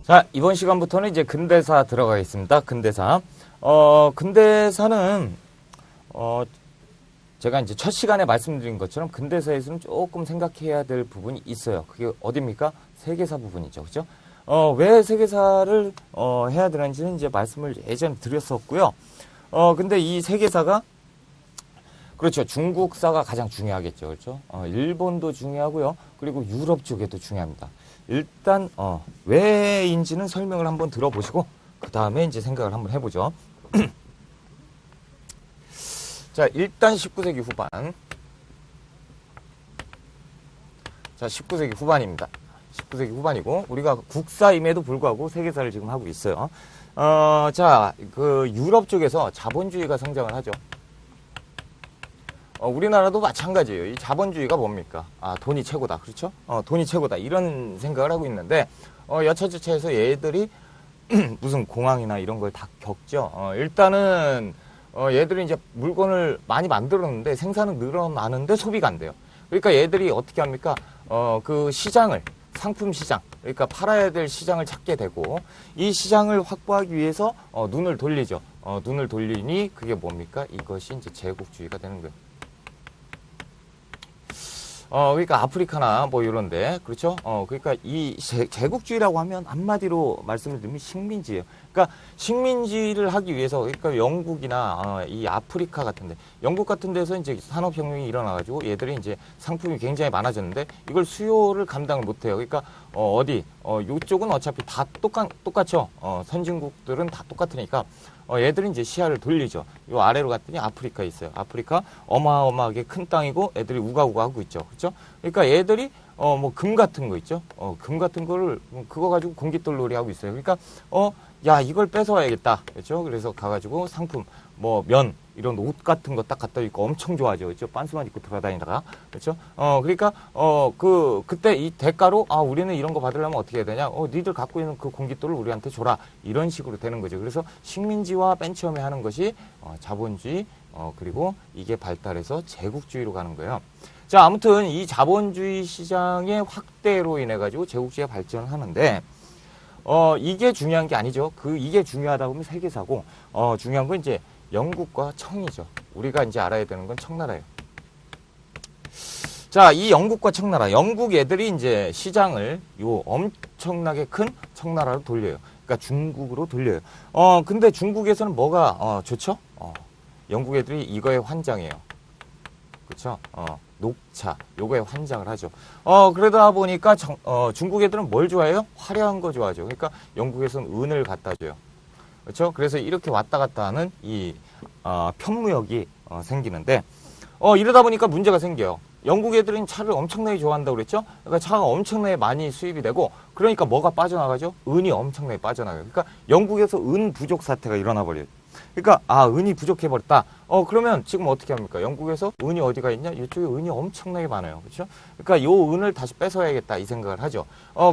자, 이번 시간부터는 이제 근대사 들어가겠습니다. 근대사. 근대사는, 제가 이제 첫 시간에 말씀드린 것처럼 근대사에서는 조금 생각해야 될 부분이 있어요. 그게 어딥니까? 세계사 부분이죠. 그죠? 왜 세계사를, 해야 되는지는 이제 말씀을 예전에 드렸었고요. 근데 이 세계사가, 그렇죠. 중국사가 가장 중요하겠죠. 그렇죠? 일본도 중요하고요. 그리고 유럽 쪽에도 중요합니다. 일단 왜인지는 설명을 한번 들어보시고 그 다음에 이제 생각을 한번 해보죠. 자, 일단 19세기 후반. 자, 19세기 후반입니다. 19세기 후반이고 우리가 국사임에도 불구하고 세계사를 지금 하고 있어요. 자, 그 유럽 쪽에서 자본주의가 성장을 하죠. 우리나라도 마찬가지예요. 이 자본주의가 뭡니까? 돈이 최고다. 그렇죠? 돈이 최고다. 이런 생각을 하고 있는데, 여차저차해서 얘들이 무슨 공황이나 이런 걸 다 겪죠. 일단은, 얘들이 이제 물건을 많이 만들었는데 생산은 늘어나는데 소비가 안 돼요. 그러니까 얘들이 어떻게 합니까? 그 시장을, 상품 시장, 그러니까 팔아야 될 시장을 찾게 되고, 이 시장을 확보하기 위해서, 눈을 돌리죠. 눈을 돌리니 그게 뭡니까? 이것이 이제 제국주의가 되는 거예요. 그러니까 아프리카나 뭐 이런데, 그렇죠? 그러니까 이 제국주의라고 하면 한마디로 말씀을 드리면 식민지예요. 그러니까 식민지를 하기 위해서, 그러니까 영국이나 이 아프리카 같은데, 영국 같은 데서 이제 산업혁명이 일어나가지고 얘들이 이제 상품이 굉장히 많아졌는데 이걸 수요를 감당을 못해요. 그러니까 이쪽은 어차피 다 똑같죠. 선진국들은 다 똑같으니까. 얘들은 이제 시야를 돌리죠. 요 아래로 갔더니 아프리카 있어요. 아프리카 어마어마하게 큰 땅이고 애들이 우가우가 하고 있죠. 그렇죠? 그러니까 얘들이 뭐 금 같은 거 있죠. 금 같은 거를 그거 가지고 공깃돌놀이 하고 있어요. 그러니까 야, 이걸 뺏어와야겠다. 그렇죠? 그래서 가가지고 상품 뭐 면 이런 옷 같은 거 딱 갖다 입고 엄청 좋아하죠. 그렇죠? 빤스만 입고 돌아다니다가. 그렇죠? 그러니까 그때 이 대가로 우리는 이런 거 받으려면 어떻게 해야 되냐? 니들 갖고 있는 그 공깃돌을 우리한테 줘라. 이런 식으로 되는 거죠. 그래서 식민지와 맨 처음에 하는 것이 자본주의, 그리고 이게 발달해서 제국주의로 가는 거예요. 자, 아무튼 이 자본주의 시장의 확대로 인해 가지고 제국주의가 발전을 하는데 이게 중요한 게 아니죠. 이게 중요하다 보면 세계사고, 중요한 건 이제 영국과 청이죠. 우리가 이제 알아야 되는 건 청나라예요. 자, 이 영국과 청나라. 영국 애들이 이제 시장을 요 엄청나게 큰 청나라로 돌려요. 그러니까 중국으로 돌려요. 근데 중국에서는 뭐가, 좋죠? 영국 애들이 이거에 환장해요. 그쵸? 녹차, 요거에 환장을 하죠. 그러다 보니까 중국 애들은 뭘 좋아해요? 화려한 거 좋아하죠. 그러니까 영국에서는 은을 갖다 줘요. 그렇죠? 그래서 이렇게 왔다 갔다 하는 이 편무역이 생기는데 이러다 보니까 문제가 생겨요. 영국 애들은 차를 엄청나게 좋아한다고 그랬죠? 그러니까 차가 엄청나게 많이 수입이 되고 그러니까 뭐가 빠져나가죠? 은이 엄청나게 빠져나가요. 그러니까 영국에서 은 부족 사태가 일어나 버려요. 그러니까 은이 부족해버렸다. 그러면 지금 어떻게 합니까? 영국에서 은이 어디가 있냐? 이쪽에 은이 엄청나게 많아요. 그렇죠? 그러니까 요 은을 다시 뺏어야겠다 이 생각을 하죠.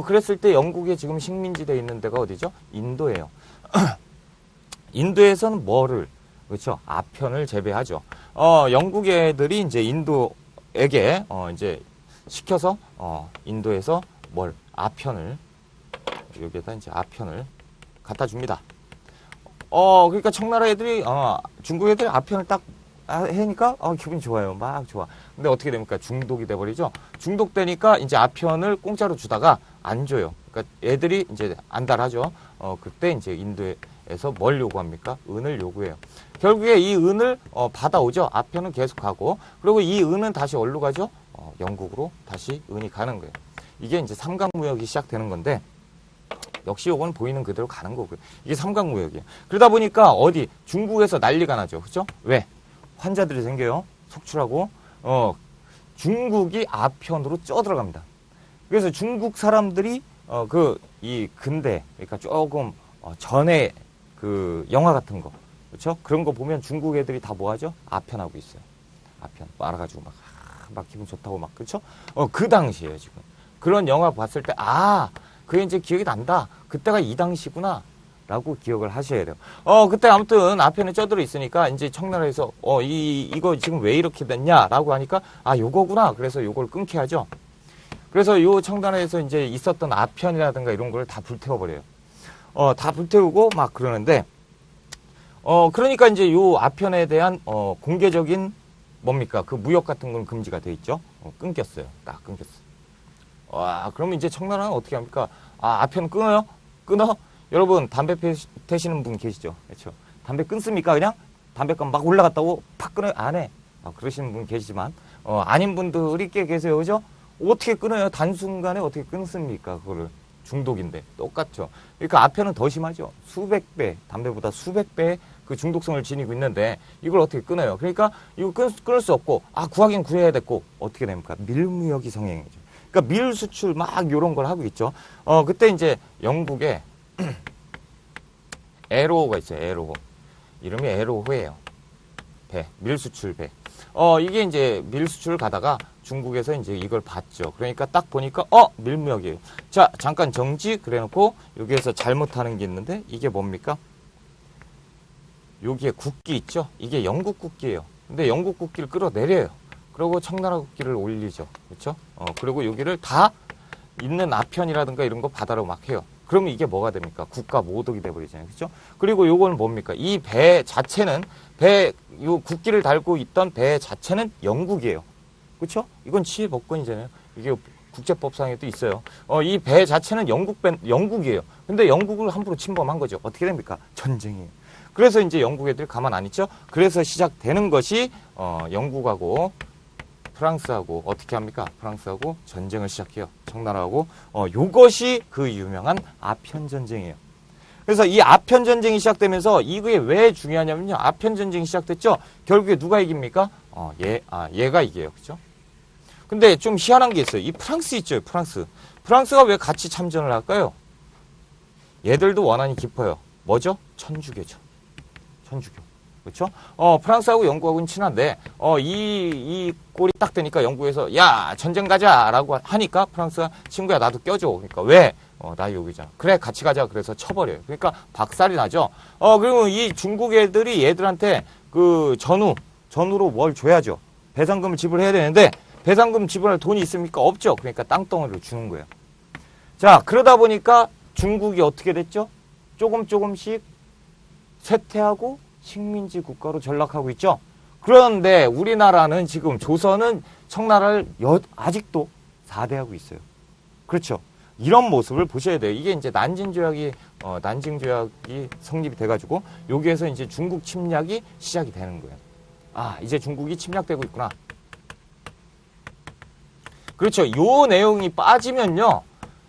그랬을 때 영국에 지금 식민지되어 있는 데가 어디죠? 인도예요. 인도에서는 뭐를, 그렇죠? 아편을 재배하죠. 영국 애들이 이제 인도에게 이제 시켜서 인도에서 아편을, 여기에다 이제 아편을 갖다 줍니다. 그러니까 청나라 애들이 중국 애들이 아편을 딱 해니까 기분이 좋아요. 막 좋아. 근데 어떻게 됩니까? 중독이 돼버리죠. 중독되니까 이제 아편을 공짜로 주다가 안 줘요. 그러니까 애들이 이제 안달하죠. 그때 이제 인도에서 뭘 요구합니까? 은을 요구해요. 결국에 이 은을 받아오죠. 아편은 계속 가고, 그리고 이 은은 다시 어디로 가죠? 영국으로 다시 은이 가는 거예요. 이게 이제 삼각무역이 시작되는 건데, 역시 요건 보이는 그대로 가는 거고요. 이게 삼각무역이에요. 그러다 보니까 중국에서 난리가 나죠. 그죠? 왜? 환자들이 생겨요. 속출하고, 중국이 아편으로 쪄들어갑니다. 그래서 중국 사람들이, 이 근대, 그러니까 조금, 전에 그 영화 같은 거, 그렇죠? 그런 거 보면 중국 애들이 다 뭐 하죠? 아편하고 있어요. 아편. 말아가지고 막 기분 좋다고 막, 그렇죠? 그 당시에요, 지금. 그런 영화 봤을 때, 그게 이제 기억이 난다. 그때가 이 당시구나. 라고 기억을 하셔야 돼요. 그때 아무튼 아편에 쪄들어 있으니까 이제 청나라에서, 이거 지금 왜 이렇게 됐냐? 라고 하니까, 요거구나. 그래서 요걸 끊게 하죠. 그래서 요 청나라에서 이제 있었던 아편이라든가 이런 걸 다 불태워버려요. 다 불태우고 막 그러는데, 그러니까 이제 요 아편에 대한, 공개적인 뭡니까? 그 무역 같은 건 금지가 돼 있죠? 끊겼어요. 딱 끊겼어. 와, 그러면 이제 청나라는 어떻게 합니까? 아, 아편 끊어요? 끊어? 여러분, 담배 태시는 분 계시죠? 그렇죠? 담배 끊습니까? 그냥? 담배값 막 올라갔다고 팍 끊어요? 안 해. 그러시는 분 계시지만, 아닌 분들이 꽤 계세요. 그죠? 어떻게 끊어요? 단순간에 어떻게 끊습니까? 그거를. 중독인데. 똑같죠. 그러니까 아편은 더 심하죠. 수백 배, 담배보다 수백 배의 그 중독성을 지니고 있는데, 이걸 어떻게 끊어요? 그러니까, 이거 끊을 수 없고, 구하긴 구해야 됐고, 어떻게 됩니까? 밀무역이 성행이죠. 그러니까 밀 수출 막 요런 걸 하고 있죠. 그때 이제 영국에 에로호가 있어요. 에로호. 이름이 에로호예요. 배. 밀 수출 배. 이게 이제 밀 수출을 가다가 중국에서 이제 이걸 봤죠. 그러니까 딱 보니까, 밀무역이에요. 자, 잠깐 정지. 그래 놓고, 여기에서 잘못하는 게 있는데, 이게 뭡니까? 여기에 국기 있죠? 이게 영국 국기예요. 근데 영국 국기를 끌어내려요. 그리고 청나라 국기를 올리죠. 그렇죠? 그리고 여기를 다 있는 아편이라든가 이런 거 바다로 막 해요. 그러면 이게 뭐가 됩니까? 국가 모독이 돼버리잖아요. 그렇죠? 그리고 요거는 뭡니까? 이 배 자체는 요 국기를 달고 있던 배 자체는 영국이에요. 그렇죠? 이건 치외법권이잖아요. 이게 국제법상에도 있어요. 이 배 자체는 영국이에요. 근데 영국을 함부로 침범한 거죠. 어떻게 됩니까? 전쟁이에요. 그래서 이제 영국 애들이 가만 안 있죠. 그래서 시작되는 것이 영국하고 프랑스하고 어떻게 합니까? 프랑스하고 전쟁을 시작해요. 청나라하고. 요것이 그 유명한 아편 전쟁이에요. 그래서 이 아편 전쟁이 시작되면서 이게 왜 중요하냐면요. 아편 전쟁이 시작됐죠. 결국에 누가 이깁니까? 얘가 이겨요. 그죠? 근데 좀 희한한 게 있어요. 이 프랑스 있죠. 프랑스. 프랑스가 왜 같이 참전을 할까요? 얘들도 원한이 깊어요. 뭐죠? 천주교죠. 천주교. 그렇죠? 프랑스하고 영국하고는 친한데, 이 꼴이 딱 되니까 영국에서, 야, 전쟁 가자! 라고 하니까 프랑스가, 친구야, 나도 껴줘. 그러니까, 왜? 나 여기잖아. 그래, 같이 가자. 그래서 쳐버려요. 그러니까, 박살이 나죠? 그리고 이 중국 애들이 얘들한테 전후로 뭘 줘야죠. 배상금을 지불해야 되는데, 배상금 지불할 돈이 있습니까? 없죠. 그러니까 땅덩어리를 주는 거예요. 자, 그러다 보니까 중국이 어떻게 됐죠? 조금씩 쇠퇴하고 식민지 국가로 전락하고 있죠. 그런데 우리나라는 지금 조선은 청나라를 아직도 4대하고 있어요. 그렇죠. 이런 모습을 보셔야 돼요. 이게 이제 난징 조약이 성립이 돼가지고 여기에서 이제 중국 침략이 시작이 되는 거예요. 이제 중국이 침략되고 있구나. 그렇죠. 요 내용이 빠지면요.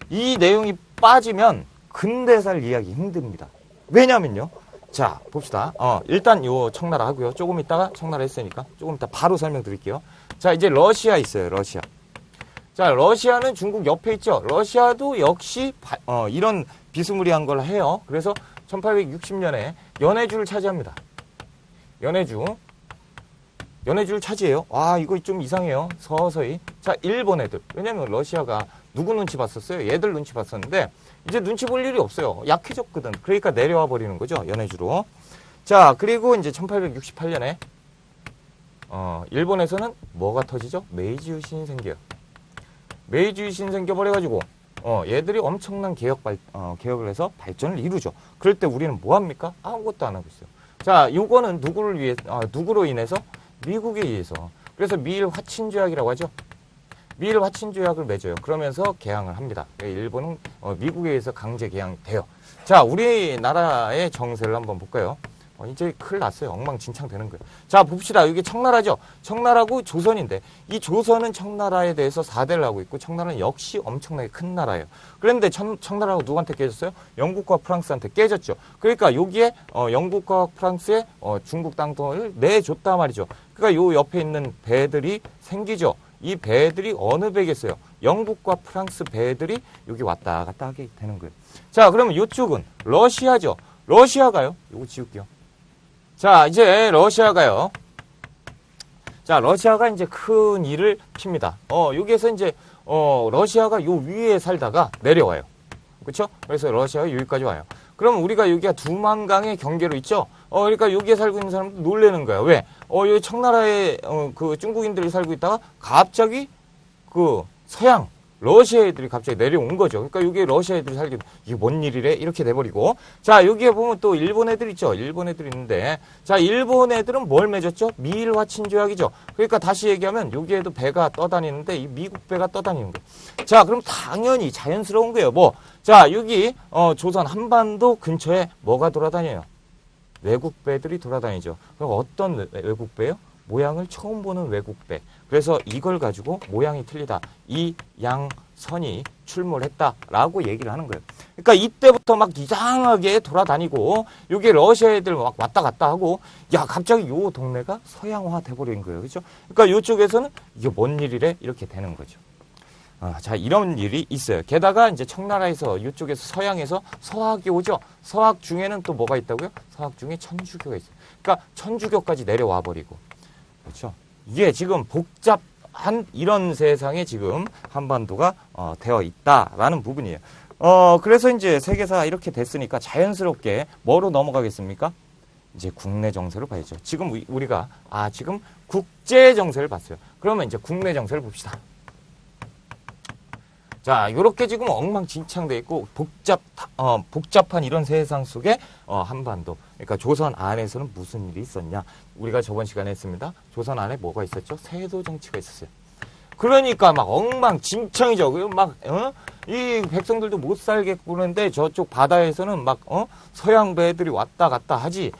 이 내용이 빠지면 근대사를 이해하기 힘듭니다. 왜냐면요. 자, 봅시다. 일단 요 청나라 하고요. 조금 있다가 청나라 했으니까 조금 이따 바로 설명드릴게요. 자, 이제 러시아 있어요. 러시아. 자, 러시아는 중국 옆에 있죠. 러시아도 역시 이런 비스무리한 걸 해요. 그래서 1860년에 연해주를 차지합니다. 연해주를 차지해요. 이거 좀 이상해요. 서서히. 자, 일본 애들. 왜냐면 러시아가 누구 눈치 봤었어요? 얘들 눈치 봤었는데 이제 눈치 볼 일이 없어요. 약해졌거든. 그러니까 내려와 버리는 거죠. 연해주로. 자, 그리고 이제 1868년에 일본에서는 뭐가 터지죠? 메이지 유신이 생겨요. 메이지 유신이 생겨버려가지고 얘들이 엄청난 개혁을 해서 발전을 이루죠. 그럴 때 우리는 뭐 합니까? 아무것도 안 하고 있어요. 자, 요거는 누구로 인해서? 미국에 의해서. 그래서 미일 화친조약이라고 하죠. 미일 화친조약을 맺어요. 그러면서 개항을 합니다. 일본은 미국에 의해서 강제 개항돼요. 자, 우리나라의 정세를 한번 볼까요? 이제 큰일 났어요. 엉망진창 되는 거예요. 자, 봅시다. 이게 청나라죠. 청나라고 조선인데 이 조선은 청나라에 대해서 4대를 하고 있고 청나라는 역시 엄청나게 큰 나라예요. 그런데 청나라가 누구한테 깨졌어요? 영국과 프랑스한테 깨졌죠. 그러니까 여기에 영국과 프랑스에 중국 땅덩어리를 내줬단 말이죠. 그러니까 요 옆에 있는 배들이 생기죠. 이 배들이 어느 배겠어요? 영국과 프랑스 배들이 여기 왔다 갔다 하게 되는 거예요. 자, 그러면 이쪽은 러시아죠. 러시아가요. 요거 지울게요. 자, 이제 러시아가요. 자, 러시아가 이제 큰 일을 핍니다. 여기에서 이제 러시아가 요 위에 살다가 내려와요. 그렇죠? 그래서 러시아가 여기까지 와요. 그럼 우리가 여기가 두만강의 경계로 있죠? 그러니까 여기에 살고 있는 사람들 놀라는 거야. 왜? 여기 청나라에 그 중국인들이 살고 있다가 갑자기 그 서양 러시아 애들이 갑자기 내려온 거죠. 그러니까 이게 러시아 애들이 살기, 이게 뭔 일이래? 이렇게 돼버리고. 자, 여기에 보면 또 일본 애들 있죠. 일본 애들 있는데. 자, 일본 애들은 뭘 맺었죠? 미일화 친조약이죠. 그러니까 다시 얘기하면 여기에도 배가 떠다니는데 이 미국 배가 떠다니는 거예요. 자, 그럼 당연히 자연스러운 거예요. 뭐. 자, 여기, 조선 한반도 근처에 뭐가 돌아다녀요? 외국 배들이 돌아다니죠. 그럼 어떤 외국 배요? 모양을 처음 보는 외국 배. 그래서 이걸 가지고 모양이 틀리다. 이 양선이 출몰했다라고 얘기를 하는 거예요. 그러니까 이때부터 막 이상하게 돌아다니고 이게 러시아 애들 막 왔다 갔다 하고 야 갑자기 요 동네가 서양화 돼버린 거예요. 그렇죠? 그러니까 이쪽에서는 이게 뭔 일이래? 이렇게 되는 거죠. 자, 이런 일이 있어요. 게다가 이제 청나라에서 이쪽에서 서양에서 서학이 오죠. 서학 중에는 또 뭐가 있다고요? 서학 중에 천주교가 있어요. 그러니까 천주교까지 내려와 버리고. 그렇죠? 이게 지금 복잡한 이런 세상에 지금 한반도가 되어 있다라는 부분이에요. 그래서 이제 세계사 이렇게 됐으니까 자연스럽게 뭐로 넘어가겠습니까? 이제 국내 정세로 봐야죠. 지금 우리가 지금 국제 정세를 봤어요. 그러면 이제 국내 정세를 봅시다. 자, 요렇게 지금 엉망진창돼 있고 복잡한 이런 세상 속에 한반도. 그러니까 조선 안에서는 무슨 일이 있었냐? 우리가 저번 시간에 했습니다. 조선 안에 뭐가 있었죠? 세도 정치가 있었어요. 그러니까 막 엉망진창이죠. 이 백성들도 못 살게 구는데 저쪽 바다에서는 막 서양 배들이 왔다 갔다 하지.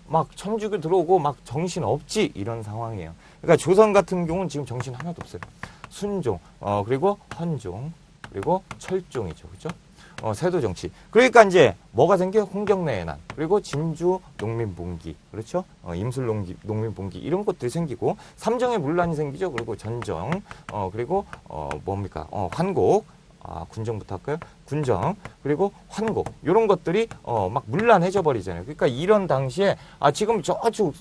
막 천주교 들어오고 막 정신 없지 이런 상황이에요. 그러니까 조선 같은 경우는 지금 정신 하나도 없어요. 순종, 그리고 헌종, 그리고 철종이죠. 그죠? 세도 정치. 그러니까 이제 뭐가 생겨? 홍경래의 난. 그리고 진주 농민봉기. 그렇죠? 임술 농민봉기. 이런 것들이 생기고, 삼정의 문란이 생기죠. 그리고 전정, 그리고, 뭡니까? 환곡. 군정부터 할까요? 군정. 그리고 환곡. 이런 것들이, 막 문란해져 버리잖아요. 그러니까 이런 당시에, 지금 저쪽,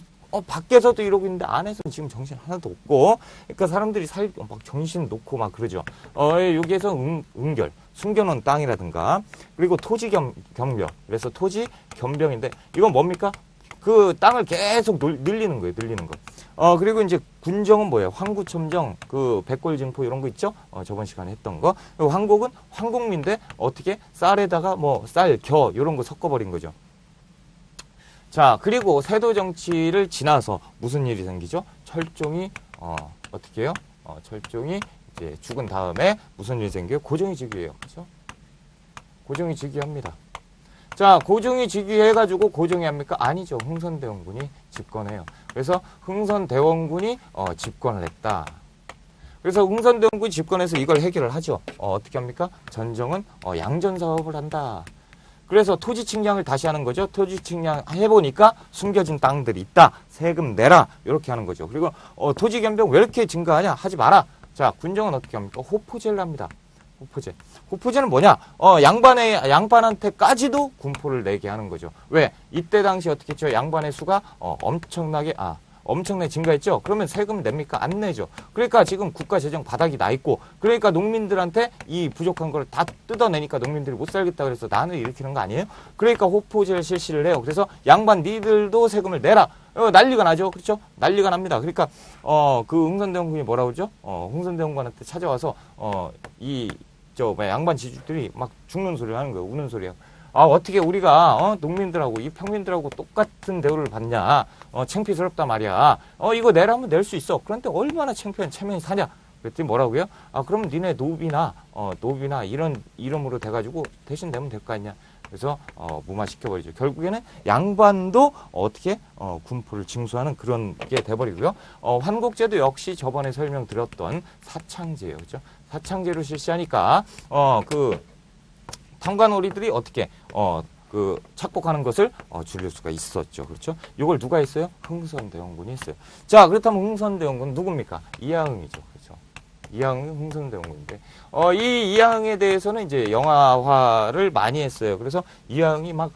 밖에서도 이러고 있는데 안에서는 지금 정신 하나도 없고 그러니까 사람들이 막 정신 놓고 막 그러죠. 여기에서 은결, 숨겨놓은 땅이라든가 그리고 토지 겸병. 그래서 토지 겸병인데 이건 뭡니까? 그 땅을 계속 늘리는 거예요. 늘리는 거. 그리고 이제 군정은 뭐예요? 황구첨정, 그 백골징포 이런 거 있죠? 저번 시간에 했던 거. 그리고 황곡은 황곡민데 어떻게 쌀에다가 뭐 쌀, 겨 이런 거 섞어버린 거죠. 자, 그리고 세도 정치를 지나서 무슨 일이 생기죠? 철종이, 어떻게 해요? 철종이 이제 죽은 다음에 무슨 일이 생겨요? 고종이 즉위해요. 그죠? 고종이 즉위합니다. 자, 고종이 즉위해가지고 고종이 합니까? 아니죠. 흥선대원군이 집권해요. 그래서 흥선대원군이, 집권을 했다. 그래서 흥선대원군이 집권해서 이걸 해결을 하죠. 어떻게 합니까? 전정은, 양전 사업을 한다. 그래서 토지 측량을 다시 하는 거죠. 토지 측량 해보니까 숨겨진 땅들이 있다. 세금 내라. 이렇게 하는 거죠. 그리고 토지 겸병 왜 이렇게 증가하냐? 하지 마라. 자, 군정은 어떻게 합니까? 호포제를 합니다. 호포제. 호포제는 뭐냐? 양반한테까지도 군포를 내게 하는 거죠. 왜? 이때 당시 어떻게 했죠? 양반의 수가 엄청나게 증가했죠. 그러면 세금 냅니까? 안 내죠. 그러니까 지금 국가 재정 바닥이 나 있고, 그러니까 농민들한테 이 부족한 걸 다 뜯어내니까 농민들이 못 살겠다 그래서 난을 일으키는 거 아니에요? 그러니까 호포제를 실시를 해요. 그래서 양반 니들도 세금을 내라. 난리가 나죠. 그렇죠? 난리가 납니다. 그러니까 그 흥선대원군이 뭐라고 그러죠? 흥선대원군한테 찾아와서 양반 지주들이 막 죽는 소리를 하는 거예요. 우는 소리야. 어떻게 우리가 농민들하고 이 평민들하고 똑같은 대우를 받냐? 창피스럽다 말이야. 이거 내라면 낼 수 있어. 그런데 얼마나 창피한 체면이 사냐? 그랬더니 뭐라고요? 그럼 니네 노비나 이런 이름으로 돼가지고 대신 내면 될 거 아니냐? 그래서 무마시켜버리죠. 결국에는 양반도 어떻게 군포를 징수하는 그런 게 돼버리고요. 환곡제도 역시 저번에 설명드렸던 사창제예요. 그렇죠? 사창제로 실시하니까 그 탕관오리들이 어떻게 착복하는 것을 줄일 수가 있었죠. 그렇죠? 이걸 누가 했어요? 흥선대원군이 했어요. 자, 그렇다면 흥선대원군은 누굽니까? 이하응이죠. 그렇죠? 이하응이 흥선대원군인데 이 이하응에 대해서는 이제 영화화를 많이 했어요. 그래서 이하응이 막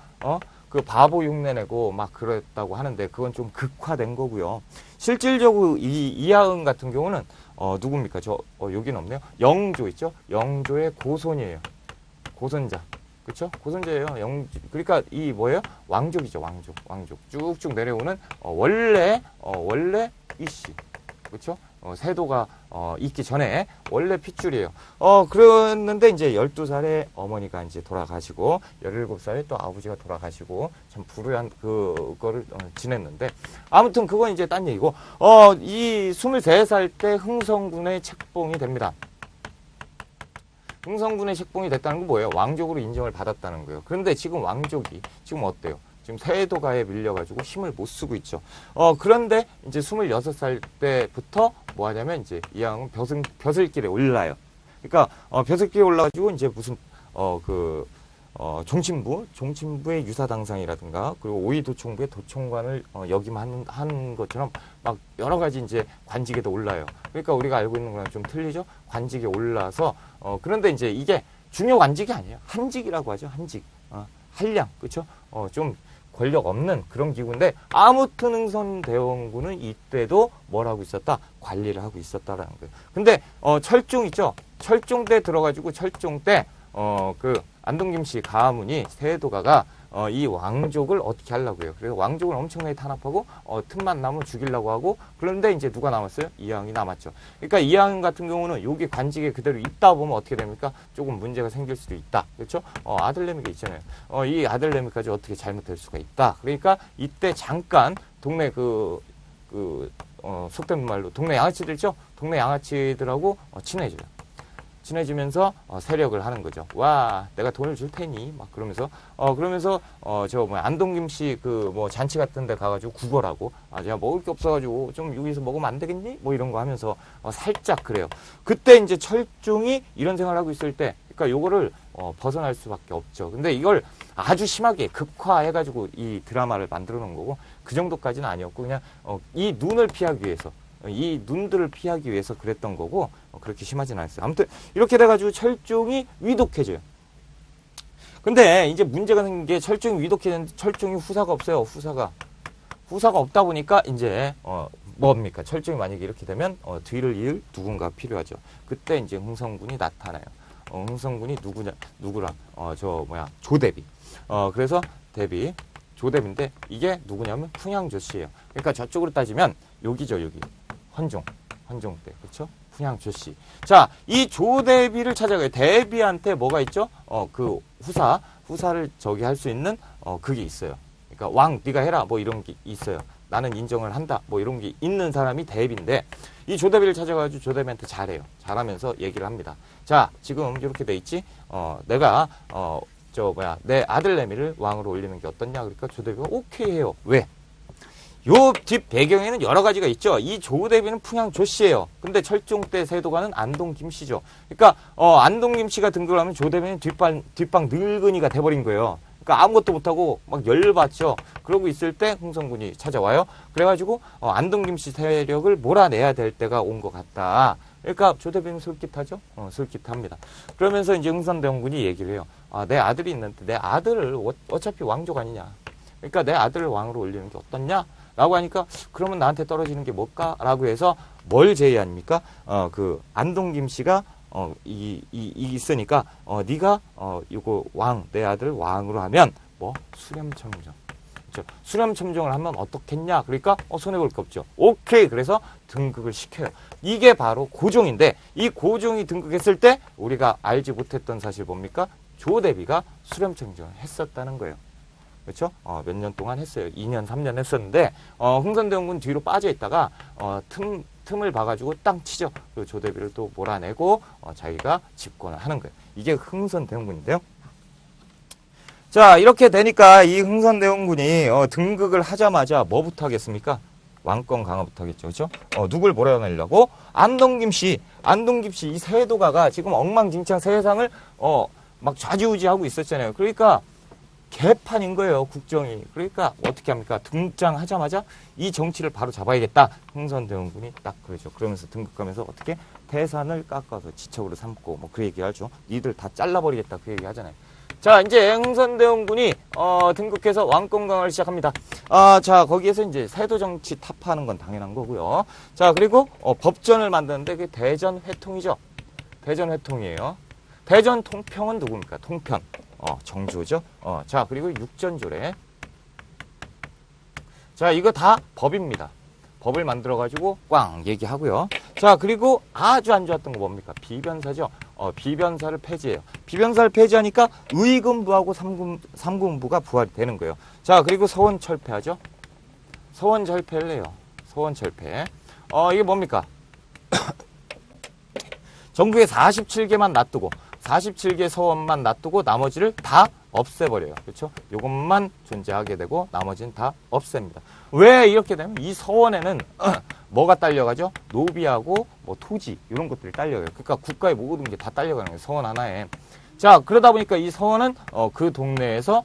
그 바보 흉내 내고 막 그랬다고 하는데 그건 좀 극화된 거고요. 실질적으로 이 이하응 같은 경우는 누굽니까? 여기는 없네요. 영조 있죠? 영조의 고손이에요. 고손자. 그쵸? 고손자예요. 그러니까 이 뭐예요? 왕족이죠. 왕족. 쭉쭉 내려오는 원래 이씨. 그쵸? 세도가 있기 전에 원래 핏줄이에요. 그랬는데 이제 12살에 어머니가 이제 돌아가시고 17살에 또 아버지가 돌아가시고 참 불우한 그거를 지냈는데 아무튼 그건 이제 딴 얘기고 이 23살 때 흥성군의 책봉이 됩니다. 흥성군의 책봉이 됐다는 건 뭐예요? 왕족으로 인정을 받았다는 거예요. 그런데 지금 왕족이 지금 어때요? 지금 세도가에 밀려가지고 힘을 못 쓰고 있죠. 그런데 이제 26살 때부터 뭐 하냐면 이제 이왕은 벼슬길에 올라요. 그러니까, 벼슬길에 올라가지고 이제 무슨, 종친부의 유사당상이라든가, 그리고 오이도총부의 도총관을 역임하는 것처럼 막 여러 가지 이제 관직에도 올라요. 그러니까 우리가 알고 있는 거랑 좀 틀리죠? 관직에 올라서, 그런데 이제 이게 중요 관직이 아니에요. 한직이라고 하죠. 한직. 한량. 그쵸? 좀 권력 없는 그런 기구인데 아무튼 흥선대원군은 이때도 뭘 하고 있었다? 관리를 하고 있었다라는 거예요. 근데 철종 있죠? 철종 때 들어가지고 철종 때 그 안동김씨 가문이 세도가가 이 왕족을 어떻게 하려고 해요. 그래서 왕족을 엄청나게 탄압하고 틈만 나면 죽이려고 하고 그런데 이제 누가 남았어요? 이항이 남았죠. 그러니까 이항 같은 경우는 여기 관직에 그대로 있다 보면 어떻게 됩니까? 조금 문제가 생길 수도 있다. 그렇죠? 아들내미가 있잖아요. 이 아들내미까지 어떻게 잘못될 수가 있다. 그러니까 이때 잠깐 동네 속된 말로 동네 양아치들 있죠? 동네 양아치들하고 친해져요. 친해지면서 세력을 하는 거죠. 와, 내가 돈을 줄 테니 막 그러면서 안동김씨 잔치 같은 데 가가지고 구걸하고 제가 먹을 게 없어가지고 좀 여기서 먹으면 안 되겠니? 뭐 이런 거 하면서 살짝 그래요. 그때 이제 철종이 이런 생활을 하고 있을 때 그러니까 요거를 벗어날 수밖에 없죠. 근데 이걸 아주 심하게 극화해가지고 이 드라마를 만들어 놓은 거고 그 정도까지는 아니었고 그냥 이 눈을 피하기 위해서 이 눈들을 피하기 위해서 그랬던 거고 그렇게 심하진 않았어요. 아무튼 이렇게 돼가지고 철종이 위독해져요. 근데 이제 문제가 생긴 게 철종이 위독해졌는데 철종이 후사가 없어요. 후사가 없다 보니까 이제 뭡니까? 철종이 만약에 이렇게 되면 뒤를 이을 누군가 필요하죠. 그때 이제 흥성군이 나타나요. 흥성군이 누구랑 조대비. 그래서 조대비인데 이게 누구냐면 풍양조씨예요. 그러니까 저쪽으로 따지면 여기죠, 여기. 헌종 때, 그렇죠? 풍양조씨. 자, 이 조대비를 찾아가요. 대비한테 뭐가 있죠? 그 후사를 할 수 있는 그게 있어요. 그러니까 왕 네가 해라 뭐 이런 게 있어요. 나는 인정을 한다 뭐 이런 게 있는 사람이 대비인데 이 조대비를 찾아가지고 조대비한테 잘해요. 잘하면서 얘기를 합니다. 자, 지금 이렇게 돼 있지? 내가 내 아들내미를 왕으로 올리는 게 어떻냐? 그러니까 조대비가 오케이 해요. 왜? 요 뒷 배경에는 여러 가지가 있죠. 이 조대비는 풍양조씨예요. 근데 철종 때 세도가는 안동김씨죠. 그러니까 안동김씨가 등극을 하면 조대비는 뒷방 늙은이가 돼버린 거예요. 그러니까 아무것도 못하고 막 열받죠. 그러고 있을 때 흥성군이 찾아와요. 그래가지고 안동김씨 세력을 몰아내야 될 때가 온 것 같다. 그러니까 조대비는 솔깃하죠. 솔깃합니다. 그러면서 이제 흥선대원군이 얘기를 해요. 내 아들이 있는데 내 아들을 어차피 왕족 아니냐. 그러니까 내 아들을 왕으로 올리는 게 어떻냐? 라고 하니까 그러면 나한테 떨어지는 게 뭘까? 라고 해서 뭘 제의합니까? 안동김씨가 있으니까 네가 이거 내 아들 왕으로 하면 뭐 수렴청정. 그렇죠? 수렴청정을 하면 어떻겠냐? 그러니까 손해 볼 게 없죠. 오케이. 그래서 등극을 시켜요. 이게 바로 고종인데 이 고종이 등극했을 때 우리가 알지 못했던 사실 뭡니까? 조대비가 수렴청정을 했었다는 거예요. 그렇죠? 몇 년 동안 했어요. 2년, 3년 했었는데 흥선대원군 뒤로 빠져 있다가 틈을 봐가지고 땅 치죠. 그 조대비를 또 몰아내고 자기가 집권을 하는 거예요. 이게 흥선대원군인데요. 자, 이렇게 되니까 이 흥선대원군이 등극을 하자마자 뭐부터 하겠습니까? 왕권 강화부터 하겠죠. 그렇죠? 누굴 몰아내려고? 안동김씨 이 세도가가 지금 엉망진창 세상을 막 좌지우지하고 있었잖아요. 그러니까 개판인 거예요, 국정이. 그러니까 어떻게 합니까? 등장하자마자 이 정치를 바로 잡아야겠다. 흥선대원군이 딱 그러죠. 그러면서 등극하면서 어떻게 태산을 깎아서 지척으로 삼고 뭐 그 얘기 하죠. 니들 다 잘라버리겠다 그 얘기 하잖아요. 자, 이제 흥선대원군이 등극해서 왕권 강화를 시작합니다. 자, 거기에서 이제 세도 정치 타파하는 건 당연한 거고요. 자, 그리고 법전을 만드는데 그게 대전회통이죠. 대전회통이에요. 대전 통평은 누굽니까? 통편. 정조죠. 자, 그리고 육전조례. 자, 이거 다 법입니다. 법을 만들어가지고 꽝 얘기하고요. 자, 그리고 아주 안 좋았던 거 뭡니까? 비변사죠. 비변사를 폐지해요. 비변사를 폐지하니까 의금부하고 삼군부가 부활이 되는 거예요. 자, 그리고 서원철폐하죠. 서원철폐를 해요. 서원철폐. 이게 뭡니까? 전국에 47개만 놔두고 47개 서원만 놔두고 나머지를 다 없애버려요. 그렇죠? 요것만 존재하게 되고 나머지는 다 없앱니다. 왜 이렇게 되면 이 서원에는 뭐가 딸려가죠? 노비하고 뭐 토지 이런 것들이 딸려요. 그러니까 국가의 모든 게 다 딸려가는 거예요. 서원 하나에. 자, 그러다 보니까 이 서원은 그 동네에서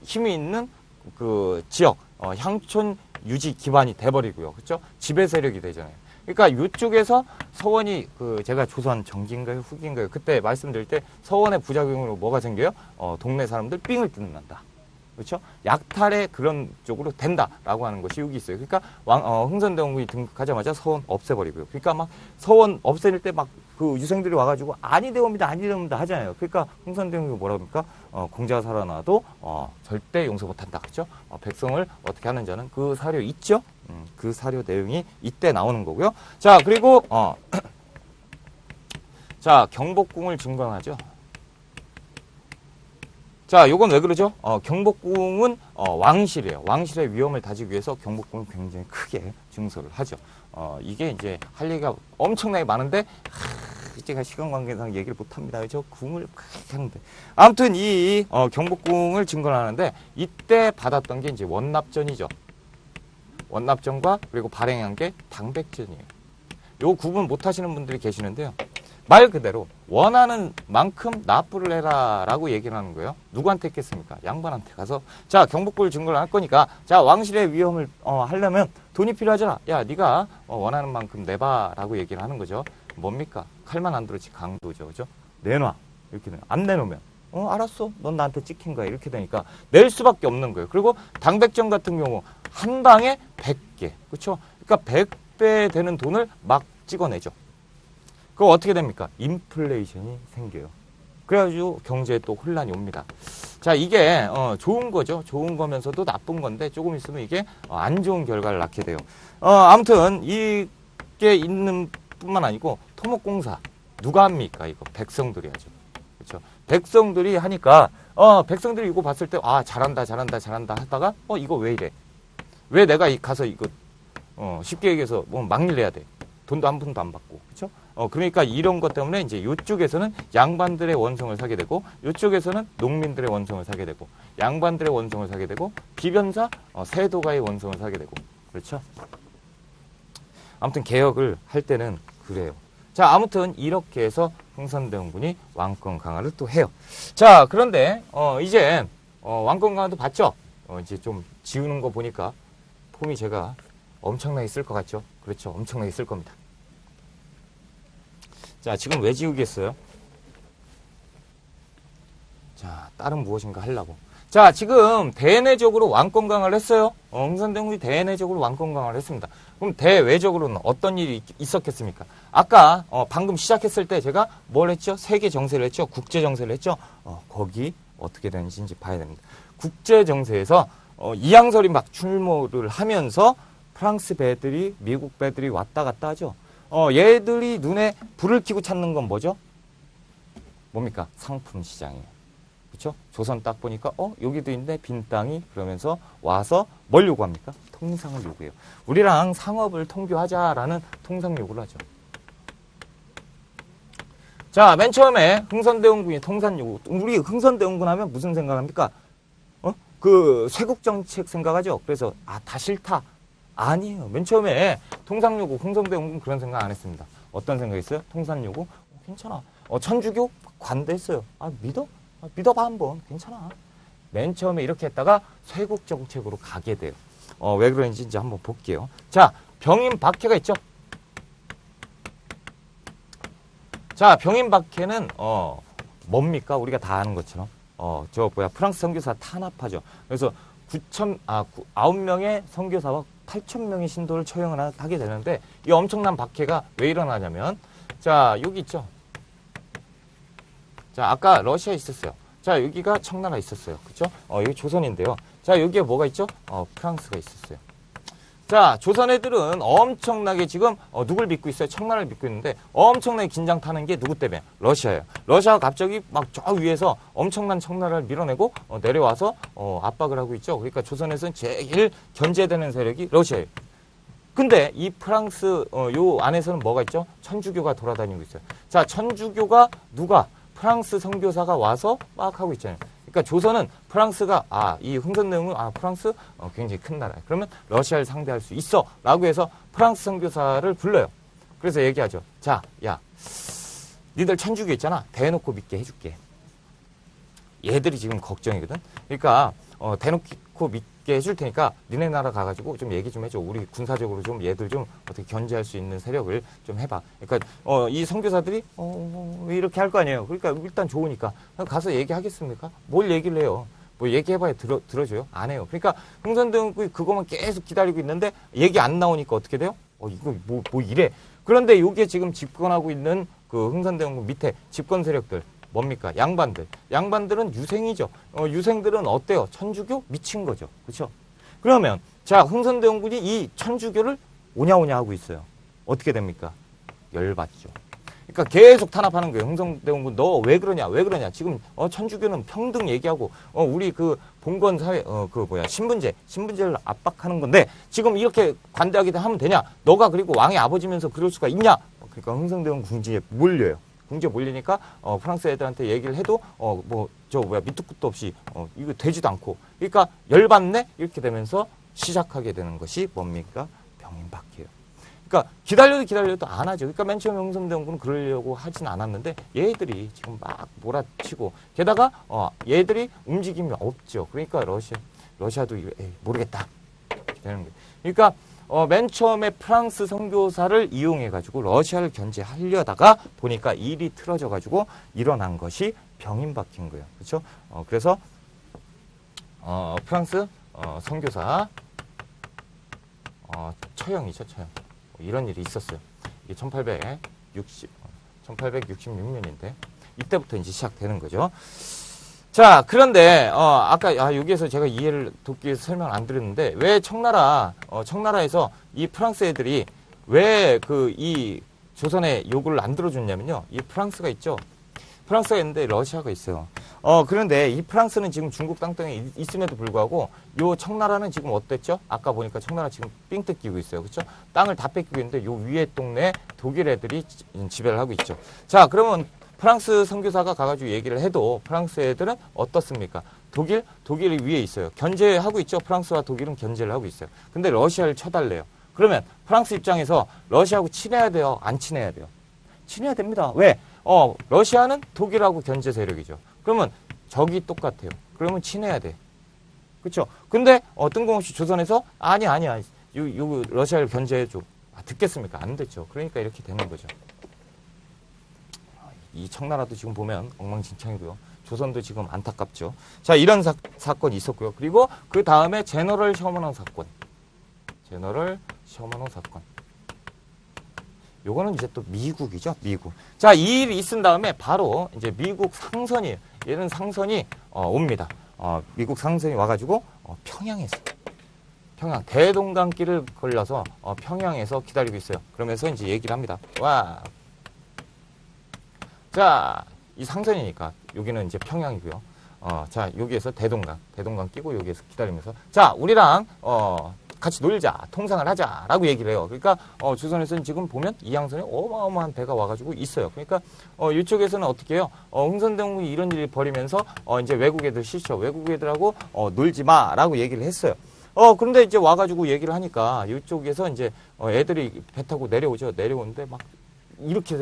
힘이 있는 그 지역 향촌 유지 기반이 돼버리고요. 그렇죠? 지배 세력이 되잖아요. 그러니까 이쪽에서 서원이 제가 조선 전기인가요 후기인가요 그때 말씀드릴 때 서원의 부작용으로 뭐가 생겨요? 동네 사람들 삥을 뜯는다. 그렇죠? 약탈의 그런 쪽으로 된다라고 하는 것이 여기 있어요. 그러니까 흥선대원군이 등극하자마자 서원 없애버리고요. 그러니까 막 서원 없앨 때 막 그 유생들이 와가지고 아니되옵니다 하잖아요. 그러니까 흥선대원군이 뭐라고 합니까? 공자가 살아나도 절대 용서 못한다. 그렇죠? 백성을 어떻게 하는지는 그 사료 있죠? 그 사료 내용이 이때 나오는 거고요. 자, 그리고 자, 경복궁을 증강하죠. 자, 요건 왜 그러죠? 경복궁은 왕실이에요. 왕실의 위험을 다지기 위해서 경복궁을 굉장히 크게 증설을 하죠. 이게 이제 할 얘기가 엄청나게 많은데 제가 시간 관계상 얘기를 못 합니다. 저 궁을 크게 하는데 아무튼 이 경복궁을 증건하는데 이때 받았던 게 이제 원납전이죠. 원납전과 그리고 발행한 게 당백전이에요. 요 구분 못 하시는 분들이 계시는데요. 말 그대로 원하는 만큼 납부를 해라 라고 얘기를 하는 거예요. 누구한테 했겠습니까? 양반한테 가서 자, 경복궁을 증거를 할 거니까 자, 왕실의 위험을 하려면 돈이 필요하잖아. 야, 네가 원하는 만큼 내봐 라고 얘기를 하는 거죠. 뭡니까? 칼만 안 들었지 강도죠. 그죠? 내놔. 이렇게 안 내놓으면 알았어. 넌 나한테 찍힌 거야. 이렇게 되니까 낼 수밖에 없는 거예요. 그리고 당백전 같은 경우 한 방에 100개. 그렇죠? 그러니까 100배 되는 돈을 막 찍어내죠. 그거 어떻게 됩니까? 인플레이션이 생겨요. 그래가지고 경제에 또 혼란이 옵니다. 자, 이게 좋은 거죠. 좋은 거면서도 나쁜 건데 조금 있으면 이게 안 좋은 결과를 낳게 돼요. 아무튼 이게 있는 뿐만 아니고 토목공사 누가 합니까? 이거 백성들이 하죠. 그렇죠? 백성들이 하니까 백성들이 이거 봤을 때 잘한다 하다가 이거 왜 이래? 왜 내가 가서 이거 쉽게 얘기해서 뭐 막일 내야 돼? 돈도 한 푼도 안 받고. 그렇죠? 그러니까 이런 것 때문에 이제 이쪽에서는 양반들의 원성을 사게 되고 이쪽에서는 농민들의 원성을 사게 되고 양반들의 원성을 사게 되고 비변사 세도가의 원성을 사게 되고 그렇죠? 아무튼 개혁을 할 때는 그래요. 자, 아무튼 이렇게 해서 흥선대원군이 왕권 강화를 또 해요. 자, 그런데 이제 왕권 강화도 봤죠? 이제 좀 지우는 거 보니까 폼이 제가 엄청나게 쓸 것 같죠? 그렇죠? 엄청나게 쓸 겁니다. 자, 지금 왜 지우겠어요? 자, 다른 무엇인가 하려고. 자, 지금 대내적으로 왕권 강화를 했어요. 흥선대원군이 대내적으로 왕권 강화를 했습니다. 그럼 대외적으로는 어떤 일이 있었겠습니까? 아까 방금 시작했을 때 제가 뭘 했죠? 세계 정세를 했죠? 국제 정세를 했죠? 거기 어떻게 되는지 이제 봐야 됩니다. 국제 정세에서 이양설이 막 출몰을 하면서 프랑스 배들이 미국 배들이 왔다 갔다 하죠. 얘들이 눈에 불을 켜고 찾는 건 뭐죠? 뭡니까? 상품 시장이에요. 그렇죠? 조선 딱 보니까 여기도 있네 빈 땅이 그러면서 와서 뭘 요구합니까? 통상을 요구해요. 우리랑 상업을 통교하자라는 통상 요구를 하죠. 자, 맨 처음에 흥선대원군이 통상 요구. 우리 흥선대원군 하면 무슨 생각합니까? 그 쇄국 정책 생각하죠. 그래서 다 싫다. 아니에요. 맨 처음에 통상 요구 흥선대원군 그런 생각 안 했습니다. 어떤 생각했어요? 통상 요구 괜찮아. 천주교 관대했어요. 믿어? 믿어봐 한번. 괜찮아. 맨 처음에 이렇게 했다가 쇄국 정책으로 가게 돼요. 왜 그런지 이제 한번 볼게요. 자, 병인 박해가 있죠. 자, 병인 박해는 뭡니까? 우리가 다 아는 것처럼 프랑스 선교사 탄압하죠. 그래서 9명의 선교사와 8,000명의 신도를 처형을 하게 되는데 이 엄청난 박해가 왜 일어나냐면 자, 여기 있죠. 자, 아까 러시아 있었어요. 자, 여기가 청나라 있었어요. 그쵸? 여기 조선인데요. 자, 여기에 뭐가 있죠? 프랑스가 있었어요. 자, 조선 애들은 엄청나게 지금 누굴 믿고 있어요? 청나라를 믿고 있는데 엄청나게 긴장 타는 게 누구 때문에? 러시아예요. 러시아가 갑자기 막 저 위에서 엄청난 청나라를 밀어내고 내려와서 압박을 하고 있죠. 그러니까 조선에서는 제일 견제되는 세력이 러시아예요. 근데 이 프랑스 요 안에서는 뭐가 있죠? 천주교가 돌아다니고 있어요. 자, 천주교가 누가? 프랑스 선교사가 와서 막 하고 있잖아요. 그러니까 조선은 프랑스가 이 흥선대원군 프랑스 굉장히 큰 나라야. 그러면 러시아를 상대할 수 있어 라고 해서 프랑스 선교사를 불러요. 그래서 얘기하죠. 자, 야, 니들 천주교 있잖아. 대놓고 믿게 해줄게. 얘들이 지금 걱정이거든. 그러니까 대놓고 믿게 해줄 테니까 니네 나라 가가지고 좀 얘기 좀 해줘. 우리 군사적으로 좀 얘들 좀 어떻게 견제할 수 있는 세력을 좀 해봐. 그러니까 이 선교사들이 이렇게 할 거 아니에요. 그러니까 일단 좋으니까 가서 얘기하겠습니까? 뭘 얘기를 해요? 뭐 얘기해봐야 들어줘요? 안 해요. 그러니까 흥선대원군이 그것만 계속 기다리고 있는데 얘기 안 나오니까 어떻게 돼요? 이거 뭐 이래. 그런데 이게 지금 집권하고 있는 그 흥선대원군 밑에 집권 세력들 뭡니까? 양반들. 양반들은 유생이죠. 유생들은 어때요? 천주교 미친 거죠. 그렇죠? 그러면 자, 흥선대원군이 이 천주교를 오냐오냐 하고 있어요. 어떻게 됩니까? 열받죠. 그러니까 계속 탄압하는 거예요. 흥선대원군 너 왜 그러냐? 왜 그러냐? 지금 천주교는 평등 얘기하고 우리 그 봉건 사회 신분제를 압박하는 건데 지금 이렇게 관대하게 하면 되냐? 너가 그리고 왕의 아버지면서 그럴 수가 있냐? 그러니까 흥선대원군 궁지에 몰려요. 궁지에 몰리니까 프랑스 애들한테 얘기를 해도 밑도 끝도 없이 이거 되지도 않고 그러니까 열받네 이렇게 되면서 시작하게 되는 것이 뭡니까? 병인박해예요. 그러니까 기다려도 안 하죠. 그러니까 맨 처음에 흥선대원군은 그러려고 하진 않았는데 얘들이 지금 막 몰아치고 게다가 얘들이 움직임이 없죠. 그러니까 러시아도 모르겠다 이렇게 되는 거예요. 그러니까 맨 처음에 프랑스 선교사를 이용해가지고 러시아를 견제하려다가 보니까 일이 틀어져가지고 일어난 것이 병인박해인 거예요. 그렇죠? 그래서 프랑스 선교사 처형이죠. 처형. 이런 일이 있었어요. 이게 1866년인데 이때부터 이제 시작되는 거죠. 자, 그런데 아까 여기에서 제가 이해를 돕기 위해서 설명 안 드렸는데 왜 청나라에서 이 프랑스 애들이 왜 이 조선의 요구를 안 들어줬냐면요. 이 프랑스가 있죠. 프랑스가 있는데 러시아가 있어요. 그런데 이 프랑스는 지금 중국 땅덩에 있음에도 불구하고 요 청나라는 지금 어땠죠? 아까 보니까 청나라 지금 삥 뜯기고 있어요. 그렇죠? 땅을 다 뺏기고 있는데 요 위에 동네 독일 애들이 지배를 하고 있죠. 자, 그러면 프랑스 선교사가 가가지고 얘기를 해도 프랑스 애들은 어떻습니까? 독일이 위에 있어요. 견제하고 있죠. 프랑스와 독일은 견제를 하고 있어요. 근데 러시아를 쳐달래요. 그러면 프랑스 입장에서 러시아하고 친해야 돼요? 안 친해야 돼요? 친해야 됩니다. 왜? 러시아는 독일하고 견제 세력이죠. 그러면 적이 똑같아요. 그러면 친해야 돼. 그렇죠? 근데 뜬금없이 조선에서 아니야. 요 러시아를 견제해줘. 듣겠습니까? 안 됐죠. 그러니까 이렇게 되는 거죠. 이 청나라도 지금 보면 엉망진창이고요. 조선도 지금 안타깝죠. 자, 이런 사건이 있었고요. 그리고 그 다음에 제너럴 셔먼호 사건. 요거는 이제 또 미국이죠. 미국. 자, 이 일이 있은 다음에 바로 이제 미국 상선이에요. 얘는 상선이 옵니다. 미국 상선이 와가지고 평양 대동강길을 걸려서 평양에서 기다리고 있어요. 그러면서 이제 얘기를 합니다. 와. 자, 이 상선이니까 여기는 이제 평양이고요. 자, 여기에서 대동강 끼고 여기에서 기다리면서 자, 우리랑 같이 놀자, 통상을 하자라고 얘기를 해요. 그러니까 조선에서는 지금 보면 이 양선에 어마어마한 배가 와가지고 있어요. 그러니까 이쪽에서는 어떻게 해요? 흥선대원군이 이런 일을 벌이면서 이제 외국 애들 싫죠. 외국 애들하고 놀지 마라고 얘기를 했어요. 그런데 이제 와가지고 얘기를 하니까 이쪽에서 이제 애들이 배 타고 내려오죠. 내려오는데 막 이렇게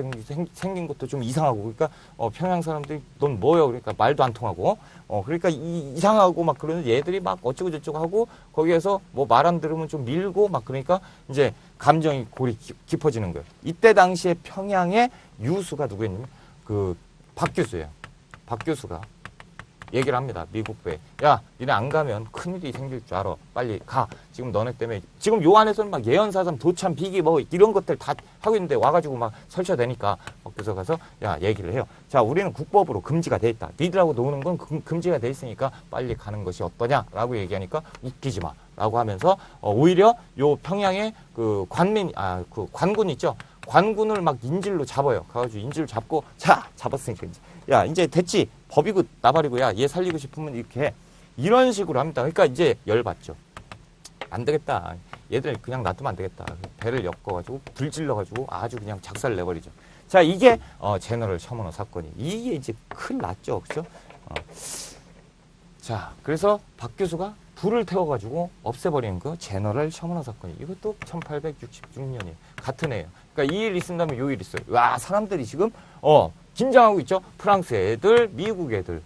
생긴 것도 좀 이상하고, 그러니까 평양 사람들이 넌 뭐야? 그러니까 말도 안 통하고, 그러니까 이상하고 막 그러는 얘들이 막 어쩌고 저쩌고 하고 거기에서 뭐 말 안 들으면 좀 밀고 막 그러니까 이제 감정이 골이 깊어지는 거예요. 이때 당시에 평양의 유수가 누구였냐면 그 박 교수예요. 박 교수가 얘기를 합니다. 미국배. 야, 니네 안 가면 큰일이 생길 줄 알아. 빨리 가. 지금 너네 때문에 지금 요 안에서는 막 예언사상, 도참, 비기 뭐 이런 것들 다 하고 있는데 와가지고 막 설쳐대니까 그래서 가서 야 얘기를 해요. 자, 우리는 국법으로 금지가 돼 있다. 니들하고 노는 건 금지가 돼 있으니까 빨리 가는 것이 어떠냐라고 얘기하니까 웃기지 마. 라고 하면서 오히려 요 평양에 그 그 관군 있죠. 관군을 막 인질로 잡아요. 가가지고 인질로 잡고 자 잡았으니까 이제 야 이제 됐지. 법이고 나발이고 야 얘 살리고 싶으면 이렇게 해. 이런 식으로 합니다. 그러니까 이제 열받죠. 안 되겠다. 얘들 그냥 놔두면 안 되겠다. 배를 엮어가지고 불질러가지고 아주 그냥 작사를 내버리죠. 자, 이게 제너럴 셔머너 사건이 이게 이제 큰일 났죠, 그렇죠? 자, 그래서 박 교수가 불을 태워가지고 없애버리는 그 제너럴 셔머너 사건이 이것도 1866년이에요. 같은 해예요. 그러니까 이 일 있은 다음에 요 일 있어요. 와, 사람들이 지금 긴장하고 있죠. 프랑스 애들, 미국 애들.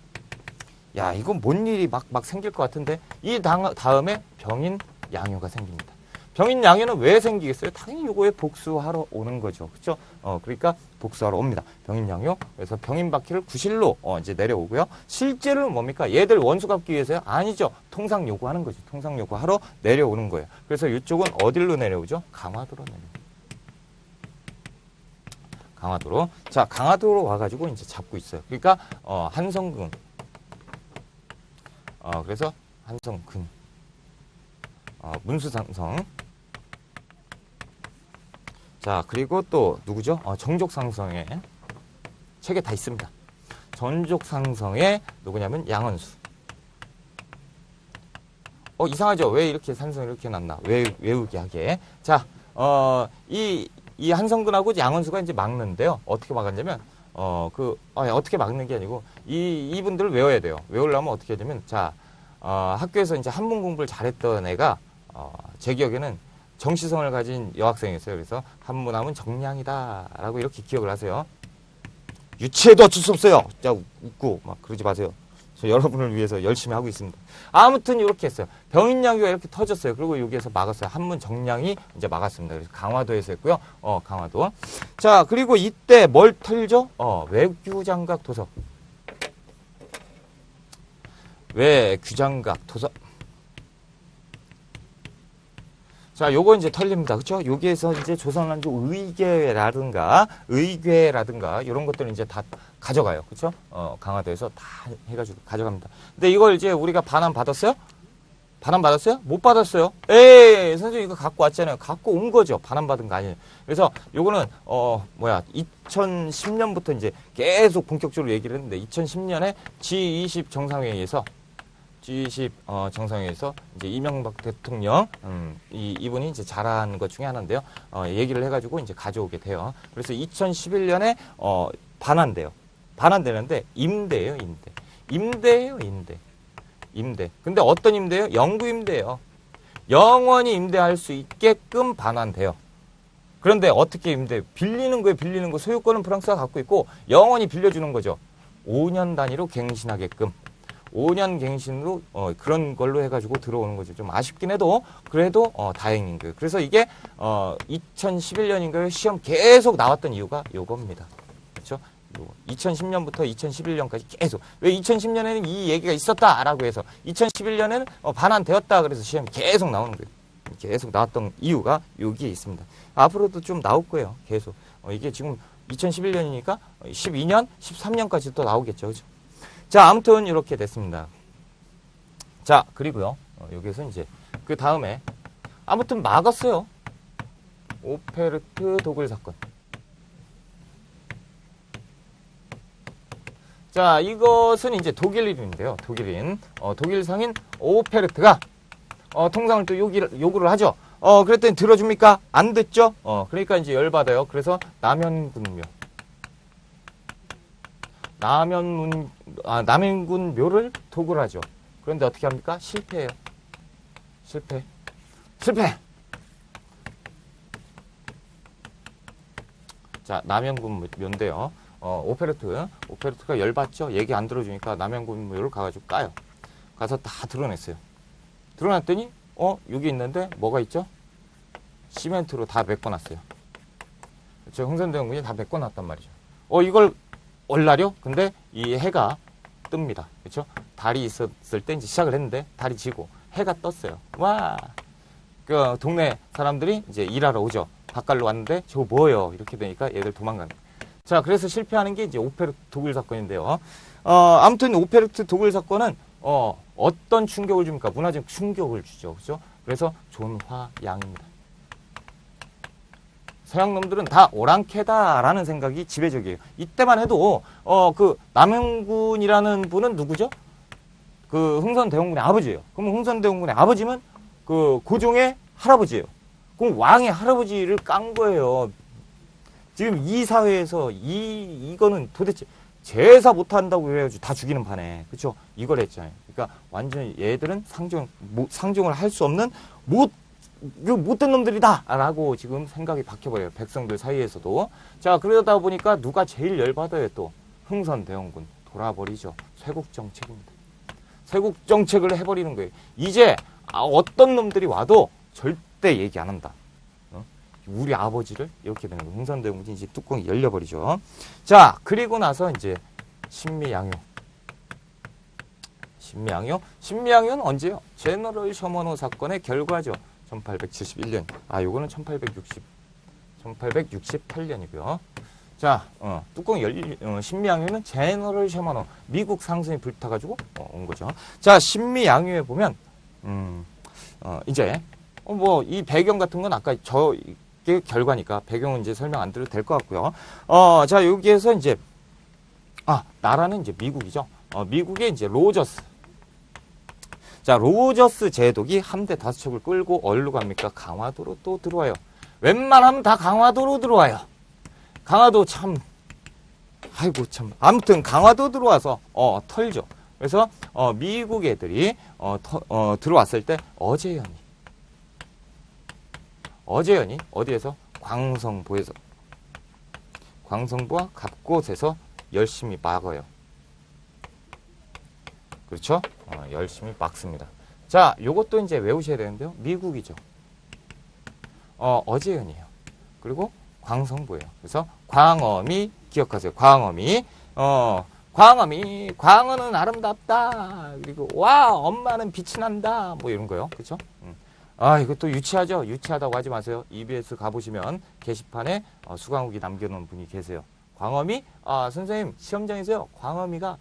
야, 이건 뭔 일이 막 생길 것 같은데 이 다음에 병인 양요가 생깁니다. 병인 양요는 왜 생기겠어요? 당연히 요거에 복수하러 오는 거죠. 그렇죠? 그러니까 복수하러 옵니다. 병인 양요. 그래서 병인 바퀴를 구실로 이제 내려오고요. 실제로는 뭡니까? 얘들 원수 갚기 위해서요? 아니죠. 통상 요구하는 거죠. 통상 요구하러 내려오는 거예요. 그래서 이쪽은 어디로 내려오죠? 강화도로 내려오죠. 강화도로. 자, 강화도로 와가지고 이제 잡고 있어요. 그러니까 한성근. 그래서 한성근. 문수상성. 자, 그리고 또 누구죠? 정족상성에 책에 다 있습니다. 정족상성에 누구냐면 양언수. 이상하죠? 왜 이렇게 산성이 이렇게 났나? 외우게 하게. 자, 이 한성근하고 양언수가 이제 막는데요. 어떻게 막았냐면, 어떻게 막는 게 아니고, 이분들을 외워야 돼요. 외우려면 어떻게 해야 되면, 자, 학교에서 이제 한문 공부를 잘했던 애가, 제 기억에는 정시성을 가진 여학생이었어요. 그래서 한문하면 정량이다. 라고 이렇게 기억을 하세요. 유치해도 어쩔 수 없어요. 자, 웃고 막 그러지 마세요. 저 여러분을 위해서 열심히 하고 있습니다. 아무튼 이렇게 했어요. 병인양요가 이렇게 터졌어요. 그리고 여기에서 막았어요. 한문 정량이 이제 막았습니다. 그래서 강화도에서 했고요. 강화도. 자, 그리고 이때 뭘 털죠? 외규장각 도서. 외규장각 도서. 자, 요거 이제 털립니다. 그쵸? 여기에서 이제 조선왕조 의궤라든가, 이런 것들을 이제 다 가져가요. 그쵸? 강화도에서 다 해가지고 가져갑니다. 근데 이걸 이제 우리가 반환 받았어요? 반환 받았어요? 못 받았어요. 에이, 선생님 이거 갖고 왔잖아요. 갖고 온 거죠. 반환 받은 거 아니에요. 그래서 요거는, 2010년부터 이제 계속 본격적으로 얘기를 했는데, 2010년에 G20 정상회의에서 G20 정상회의에서 이제 이명박 대통령 이분이 이제 잘한 것 중에 하나인데요. 얘기를 해가지고 이제 가져오게 돼요. 그래서 2011년에 반환돼요. 반환되는데 임대예요, 임대예요, 임대. 근데 어떤 임대예요? 영구 임대예요. 영원히 임대할 수 있게끔 반환돼요. 그런데 어떻게 빌리는 거 소유권은 프랑스가 갖고 있고 영원히 빌려주는 거죠. 5년 단위로 갱신하게끔. 5년 갱신으로 그런 걸로 해가지고 들어오는 거죠. 좀 아쉽긴 해도 그래도 다행인 거예요. 그래서 이게 2011년인가요? 시험 계속 나왔던 이유가 요겁니다. 그렇죠? 2010년부터 2011년까지 계속. 왜 2010년에는 이 얘기가 있었다라고 해서 2011년에는 반환되었다 그래서 시험이 계속 나오는 거예요. 계속 나왔던 이유가 여기에 있습니다. 앞으로도 좀 나올 거예요. 계속. 이게 지금 2011년이니까 12년, 13년까지 또 나오겠죠. 그렇죠? 자, 아무튼 이렇게 됐습니다. 자, 그리고요. 여기에서 이제 그 다음에 아무튼 막았어요. 오페르트 도굴 사건. 자, 이것은 이제 독일인인데요. 독일인. 독일 상인 오페르트가 통상을 또 요구를 하죠. 그랬더니 들어줍니까? 안 듣죠? 그러니까 이제 열받아요. 그래서 남현군묘. 남현군 묘를 도굴하죠. 그런데 어떻게 합니까? 실패해요. 실패. 자, 남현군 묘인데요. 오페르트가 열받죠. 얘기 안 들어주니까 남현군 묘를 가가지고 까요. 가서 다 드러냈어요. 드러났더니 여기 있는데 뭐가 있죠? 시멘트로 다 메꿔놨어요. 그렇죠? 흥선대원군이 다 메꿔놨단 말이죠. 이걸 얼라려? 근데 이 해가 뜹니다. 그렇죠? 달이 있었을 때 이제 시작을 했는데 달이 지고 해가 떴어요. 와, 그 동네 사람들이 이제 일하러 오죠. 바깥로 왔는데 저거 뭐예요? 이렇게 되니까 얘들 도망가는. 자, 그래서 실패하는 게 이제 오페르트 독일 사건인데요. 아무튼 오페르트 독일 사건은 어떤 충격을 줍니까? 문화적 충격을 주죠. 그죠? 그래서 존화양입니다. 서양 놈들은 다 오랑캐다라는 생각이 지배적이에요. 이때만 해도 그 남영군이라는 분은 누구죠? 그 흥선대원군의 아버지예요. 그럼 흥선대원군의 아버지면 그 고종의 할아버지예요. 그럼 왕의 할아버지를 깐 거예요. 지금 이 사회에서 이거는 도대체 제사 못 한다고 해가지고 다 죽이는 판에, 그렇죠? 이걸 했잖아요. 그러니까 완전히 얘들은 상종을 할 수 없는 못된 놈들이다라고 지금 생각이 박혀버려요. 백성들 사이에서도. 자, 그러다 보니까 누가 제일 열받아요? 또 흥선대원군 돌아버리죠. 쇄국정책입니다. 쇄국정책을 해버리는 거예요. 이제 어떤 놈들이 와도 절대 얘기 안 한다. 우리 아버지를 이렇게 되는 거예요. 흥선대원군이 이제 뚜껑이 열려버리죠. 자, 그리고 나서 이제 신미양요. 신미양요는 언제요? 제너럴 셔먼호 사건의 결과죠. 1871년. 요거는 1868년이고요. 자, 신미양요는 제너럴 셔먼호, 미국 상승이 불타가지고 온 거죠. 자, 신미양요에 보면 이제 이 배경 같은 건 아까 저게 결과니까 배경은 이제 설명 안 드려도 될 것 같고요. 자, 여기에서 이제 나라는 이제 미국이죠. 미국의 이제 로저스. 자, 로저스 제독이 함대 5척을 끌고 어디로 갑니까? 강화도로 또 들어와요. 웬만하면 다 강화도로 들어와요. 강화도 참, 아이고 참. 아무튼 강화도 들어와서 털죠. 그래서 미국 애들이 들어왔을 때 어제연이 어디에서? 광성부와 갑곳에서 열심히 막어요. 그렇죠? 열심히 막습니다. 자, 요것도 이제 외우셔야 되는데요. 미국이죠. 어제연이에요. 그리고 광성부예요. 그래서 광어미 기억하세요. 광어미. 광어는 아름답다. 그리고 와, 엄마는 빛이 난다. 뭐 이런 거요. 그렇죠? 이것도 유치하죠? 유치하다고 하지 마세요. EBS 가보시면 게시판에 수강후기 남겨놓은 분이 계세요. 광어미? 선생님, 시험장에서요. 광어미가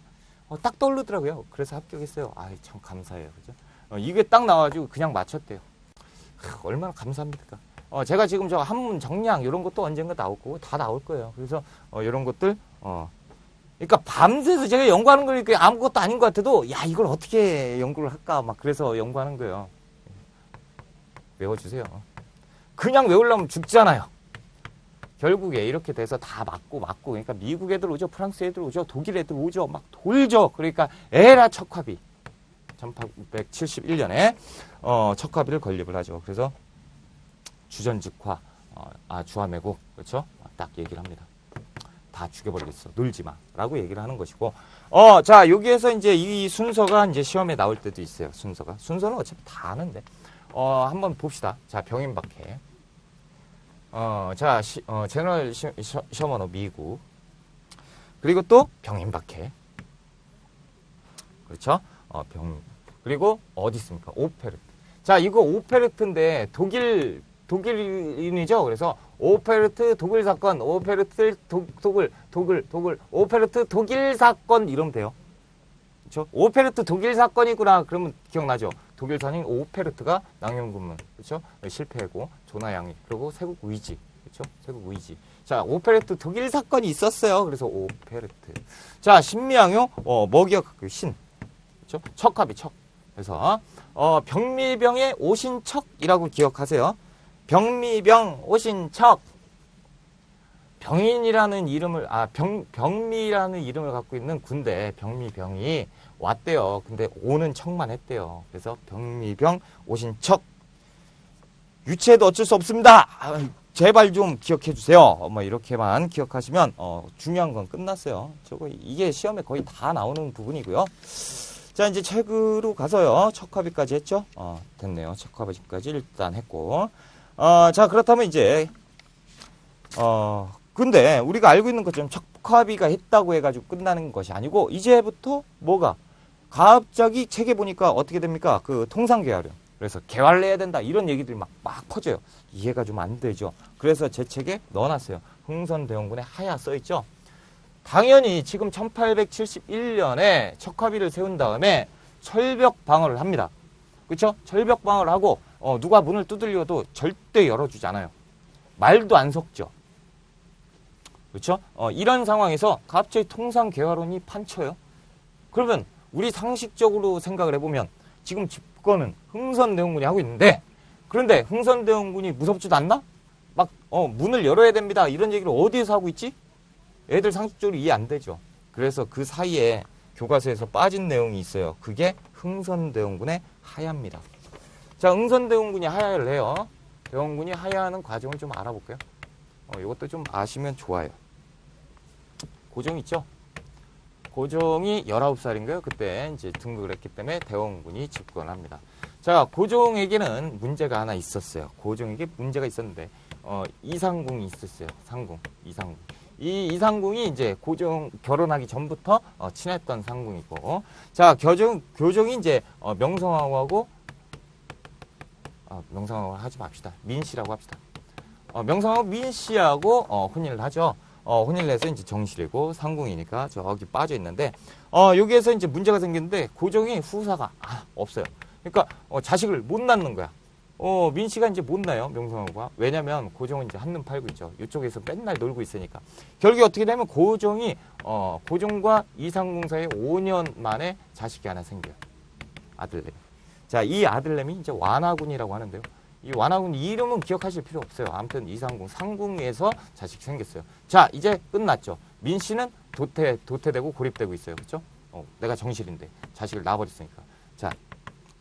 딱 떠오르더라고요. 그래서 합격했어요. 참 감사해요. 그죠? 이게 딱 나와가지고 그냥 맞췄대요. 얼마나 감사합니까? 제가 지금 저 한문 정량 이런 것도 언젠가 나올 거고 다 나올 거예요. 그래서 이런 것들 그러니까 밤새서 제가 연구하는 거니까 아무것도 아닌 것 같아도 이걸 어떻게 연구를 할까 막 그래서 연구하는 거예요. 외워주세요. 그냥 외우려면 죽잖아요. 결국에 이렇게 돼서 다 맞고 그러니까 미국 애들 오죠, 프랑스 애들 오죠, 독일 애들 오죠, 막 돌죠. 그러니까 에라 척화비 1871년에 척화비를 건립을 하죠. 그래서 주전직화, 주화매국, 그렇죠? 딱 얘기를 합니다. 다 죽여버리겠어, 놀지 마라고 얘기를 하는 것이고, 자, 여기에서 이제 이 순서가 이제 시험에 나올 때도 있어요. 순서는 어차피 다 아는데 한번 봅시다. 자, 병인박해. 자, 제너럴 셔먼호 미국. 그리고 또 병인박해. 그렇죠? 그리고 어디 있습니까? 오페르트. 자, 이거 오페르트인데 독일인이죠. 그래서 오페르트 독일 사건, 오페르트 오페르트 독일 사건 이러면 돼요. 그렇죠? 오페르트 독일 사건이구나. 그러면 기억나죠? 독일산인 오페르트가 낭영군문, 그렇죠? 실패하고 조나양이, 그리고 세국 위지, 그렇죠? 세국 위지. 자, 오페르트 독일 사건이 있었어요. 그래서 오페르트. 자, 신미양요, 뭐 기억할까요? 신, 그렇죠? 척합이 척. 그래서 병미병의 오신척이라고 기억하세요. 병미병 오신척. 병인이라는 이름을 병미라는 이름을 갖고 있는 군대 병미병이 왔대요. 근데 오는 척만 했대요. 그래서 병미병 오신척. 유치해도 어쩔 수 없습니다. 제발 좀 기억해 주세요. 뭐 이렇게만 기억하시면 중요한 건 끝났어요. 이게 시험에 거의 다 나오는 부분이고요. 자, 이제 책으로 가서요. 척화비까지 했죠? 됐네요. 척화비까지 일단 했고. 자, 그렇다면 이제 근데 우리가 알고 있는 것처럼 척화비가 했다고 해가지고 끝나는 것이 아니고 이제부터 뭐가 갑자기 책에 보니까 어떻게 됩니까? 그 통상계활용. 그래서 계활을 해야 된다. 이런 얘기들이 막 퍼져요. 이해가 좀 안 되죠. 그래서 제 책에 넣어놨어요. 흥선대원군의 하야 써있죠. 당연히 지금 1871년에 척화비를 세운 다음에 철벽 방어를 합니다. 그렇죠? 철벽 방어를 하고 누가 문을 두들려도 절대 열어주지 않아요. 말도 안 섞죠. 그렇죠? 이런 상황에서 갑자기 통상계활원이 판쳐요. 그러면 우리 상식적으로 생각을 해보면 지금 집권은 흥선대원군이 하고 있는데, 그런데 흥선대원군이 무섭지도 않나? 막 문을 열어야 됩니다. 이런 얘기를 어디에서 하고 있지? 애들 상식적으로 이해 안 되죠. 그래서 그 사이에 교과서에서 빠진 내용이 있어요. 그게 흥선대원군의 하야입니다. 자, 흥선대원군이 하야를 해요. 대원군이 하야하는 과정을 좀 알아볼게요. 이것도 좀 아시면 좋아요. 고종 있죠? 고종이 19살인가요? 그때 이제 등극을 했기 때문에 대원군이 집권합니다. 자, 고종에게는 문제가 하나 있었어요. 고종에게 문제가 있었는데, 이상궁이 있었어요. 상궁, 이상궁. 이 이상궁이 이제 고종 결혼하기 전부터 친했던 상궁이고, 자, 교종이 이제 명성황후하고, 명성황후 하지 맙시다. 민씨라고 합시다. 명성황후 민씨하고 혼인을 하죠. 혼인을 해서 이제 정실이고 상궁이니까 저기 빠져 있는데, 여기에서 이제 문제가 생겼는데 고종이 후사가 없어요. 그러니까 자식을 못 낳는 거야. 민씨가 이제 못 낳아요, 명성황후가. 왜냐면 고종은 이제 한눈 팔고 있죠. 이쪽에서 맨날 놀고 있으니까. 결국에 어떻게 되면 고종과 이상궁 사이에 5년 만에 자식이 하나 생겨요. 아들내미. 자, 이 아들내미 이제 완화군이라고 하는데요. 이 완화군 이름은 기억하실 필요 없어요. 아무튼 이상궁, 상궁에서 자식이 생겼어요. 자, 이제 끝났죠. 민씨는 도태되고 고립되고 있어요. 그렇죠? 내가 정실인데 자식을 낳아버렸으니까. 자,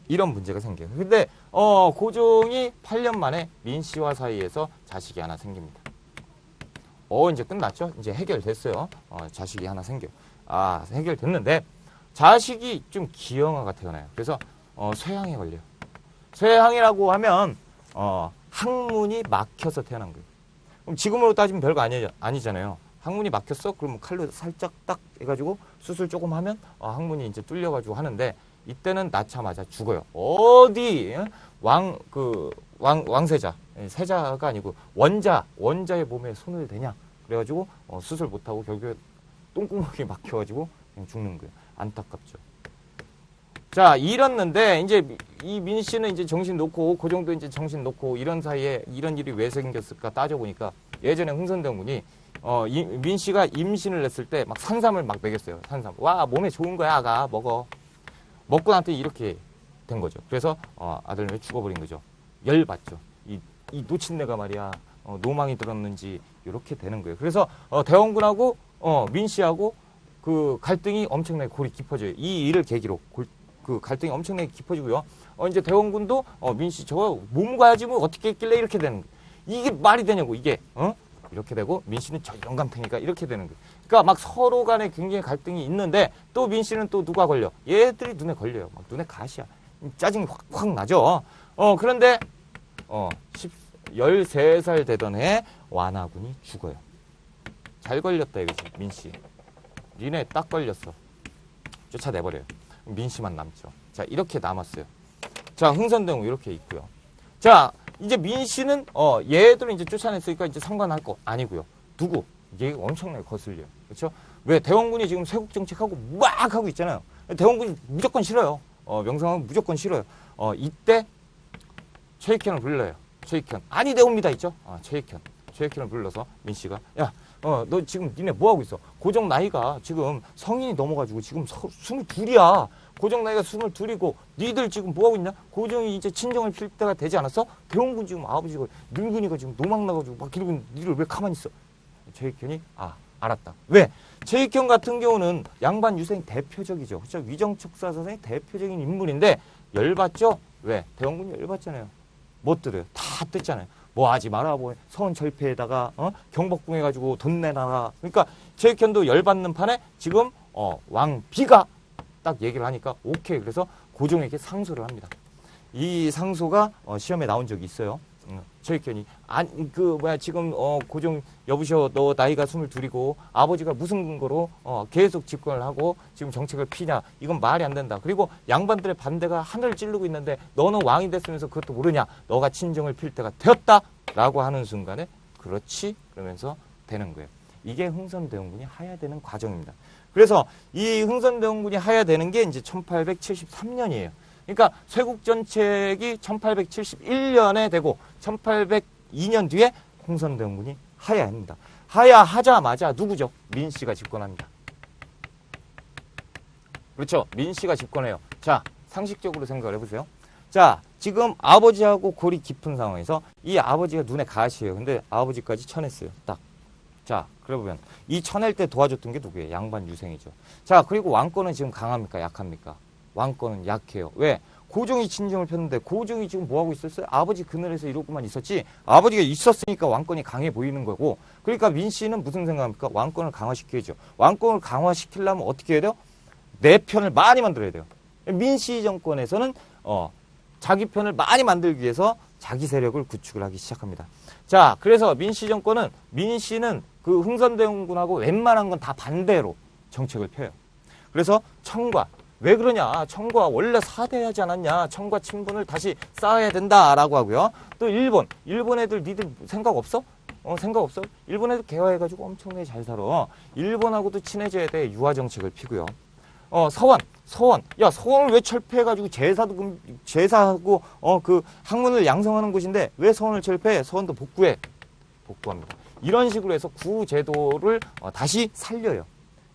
이런 문제가 생겨요. 근데 고종이 8년 만에 민씨와 사이에서 자식이 하나 생깁니다. 이제 끝났죠? 이제 해결됐어요. 자식이 하나 생겨. 해결됐는데 자식이 좀 기형아가 태어나요. 그래서 쇠항에 걸려요. 쇠항이라고 하면 항문이 막혀서 태어난 거예요. 그럼 지금으로 따지면 별거 아니잖아요. 항문이 막혔어? 그러면 칼로 살짝 딱 해가지고 수술 조금 하면 항문이 이제 뚫려가지고 하는데, 이때는 낳자마자 죽어요. 어디 왕세자, 세자가 아니고 원자의 몸에 손을 대냐? 그래가지고 수술 못하고 결국에 똥구멍이 막혀가지고 그냥 죽는 거예요. 안타깝죠. 자, 이랬는데 이제 이 민씨는 이제 정신 놓고 고종도 이제 정신 놓고 이런 사이에 이런 일이 왜 생겼을까 따져보니까, 예전에 흥선대원군이 민씨가 임신을 했을 때 막 산삼을 막 먹였어요. 산삼. 와, 몸에 좋은 거야, 아가 먹어. 먹고 나한테 이렇게 된 거죠. 그래서 아들내미 죽어버린 거죠. 열받죠. 이 놓친내가 말이야, 노망이 들었는지 이렇게 되는 거예요. 그래서 대원군하고 민씨하고 그 갈등이 엄청나게 골이 깊어져요. 이 일을 계기로 그 갈등이 엄청나게 깊어지고요. 이제 대원군도 민씨 저거 몸 가야지 뭐 어떻게 했길래 이렇게 되는 거예요. 이게 말이 되냐고, 이게 이렇게 되고, 민씨는 저 영감탱이가 이렇게 되는 거예요. 그러니까 막 서로 간에 굉장히 갈등이 있는데, 또 민씨는 또 누가 걸려? 얘들이 눈에 걸려요. 막 눈에 가시야. 짜증이 확 나죠. 그런데 13살 되던 해 완화군이 죽어요. 잘 걸렸다 이거지, 민씨. 니네 딱 걸렸어. 쫓아내버려요. 민씨만 남죠. 자, 이렇게 남았어요. 자, 흥선대원군 이렇게 있고요. 자, 이제 민씨는 얘들은 이제 쫓아냈으니까 이제 상관할 거 아니고요. 누구? 얘가 엄청나게 거슬려요. 그렇죠? 왜? 대원군이 지금 세국 정책하고 막 하고 있잖아요. 대원군이 무조건 싫어요. 명성황후 무조건 싫어요. 이때 최익현을 불러요. 최익현. 아니 대옵니다 있죠? 최익현을 불러서 민씨가, 야, 너 지금 니네 뭐 하고 있어? 고종 나이가 지금 성인이 넘어가지고 지금 22이야. 고종 나이가 22이고 니들 지금 뭐 하고 있냐? 고종이 이제 친정을 필 때가 되지 않았어? 대원군 지금 아버지가 늙은이가 지금 노망 나가지고 막 이러고 니들 왜 가만히 있어? 최익현이 알았다. 왜? 최익현 같은 경우는 양반 유생 대표적이죠. 그렇죠? 위정척사사상의 대표적인 인물인데 열받죠? 왜? 대원군이 열받잖아요. 못 들어요. 다 뜯잖아요. 뭐 하지 마라, 뭐 서원 철폐에다가 경복궁 해가지고 돈 내놔라. 그러니까 최익현도 열받는 판에 지금 왕비가 딱 얘기를 하니까 오케이. 그래서 고종에게 상소를 합니다. 이 상소가 시험에 나온 적이 있어요. 저희견이 지금 고종 여보시오 너 나이가 22이고 아버지가 무슨 근거로 계속 집권을 하고 지금 정책을 피냐 이건 말이 안 된다. 그리고 양반들의 반대가 하늘을 찌르고 있는데 너는 왕이 됐으면서 그것도 모르냐. 너가 친정을 필 때가 되었다라고 하는 순간에 그렇지 그러면서 되는 거예요. 이게 흥선대원군이 하야되는 과정입니다. 그래서 이 흥선대원군이 하야되는 게 이제 1873년이에요. 그러니까 쇄국전책이 1871년에 되고 1802년 뒤에 흥선대원군이 하야합니다. 하야하자마자 누구죠? 민씨가 집권합니다. 그렇죠? 민씨가 집권해요. 자, 상식적으로 생각을 해보세요. 자, 지금 아버지하고 골이 깊은 상황에서 이 아버지가 눈에 가시예요. 근데 아버지까지 쳐냈어요. 딱. 자, 그러면 이 쳐낼 때 도와줬던 게 누구예요? 양반 유생이죠. 자, 그리고 왕권은 지금 강합니까? 약합니까? 왕권은 약해요. 왜? 고종이 진정을 폈는데 고종이 지금 뭐하고 있었어요? 아버지 그늘에서 이러고만 있었지 아버지가 있었으니까 왕권이 강해 보이는 거고 그러니까 민씨는 무슨 생각합니까? 왕권을 강화시켜야죠. 왕권을 강화시키려면 어떻게 해야 돼요? 내 편을 많이 만들어야 돼요. 민씨 정권에서는 자기 편을 많이 만들기 위해서 자기 세력을 구축을 하기 시작합니다. 자, 그래서 민씨는 그 흥선대원군하고 웬만한 건 다 반대로 정책을 펴요. 그래서 청과 왜 그러냐? 청과 원래 사대하지 않았냐? 청과 친분을 다시 쌓아야 된다라고 하고요. 또 일본 애들 니들 생각 없어? 생각 없어? 일본 애들 개화해가지고 엄청나게 잘 살아. 일본하고도 친해져야 돼. 유화 정책을 피고요. 서원. 야, 서원을 왜 철폐해가지고 제사하고 그 학문을 양성하는 곳인데 왜 서원을 철폐해? 서원도 복구합니다. 이런 식으로 해서 구제도를 다시 살려요.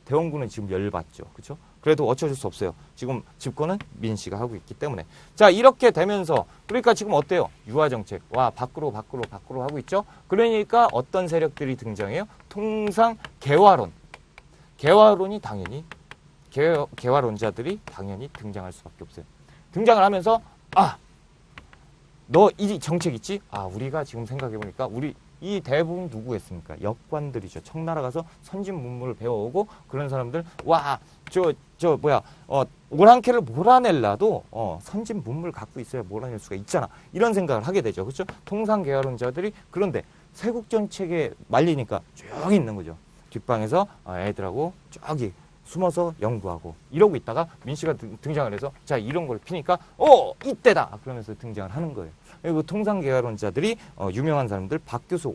대원군은 지금 열받죠. 그렇죠? 그래도 어쩔 수 없어요. 지금 집권은 민씨가 하고 있기 때문에. 자, 이렇게 되면서 그러니까 지금 어때요? 유화정책. 와, 밖으로 하고 있죠? 그러니까 어떤 세력들이 등장해요? 통상 개화론. 개화론이 당연히 개화론자들이 당연히 등장할 수밖에 없어요. 등장을 하면서 너 이 정책 있지? 우리가 지금 생각해보니까 이 대부분 누구 했습니까? 역관들이죠. 청나라 가서 선진문물을 배워오고 그런 사람들 오랑캐를 몰아낼라도 선진문물 갖고 있어야 몰아낼 수가 있잖아. 이런 생각을 하게 되죠. 그렇죠? 통상개화론자들이 그런데 쇄국정책에 말리니까 조용히 있는 거죠. 뒷방에서 애들하고 저기 숨어서 연구하고 이러고 있다가 민씨가 등장을 해서 자 이런 걸 피니까 이때다 그러면서 등장을 하는 거예요. 그리고 통상개화론자들이 유명한 사람들 박교수,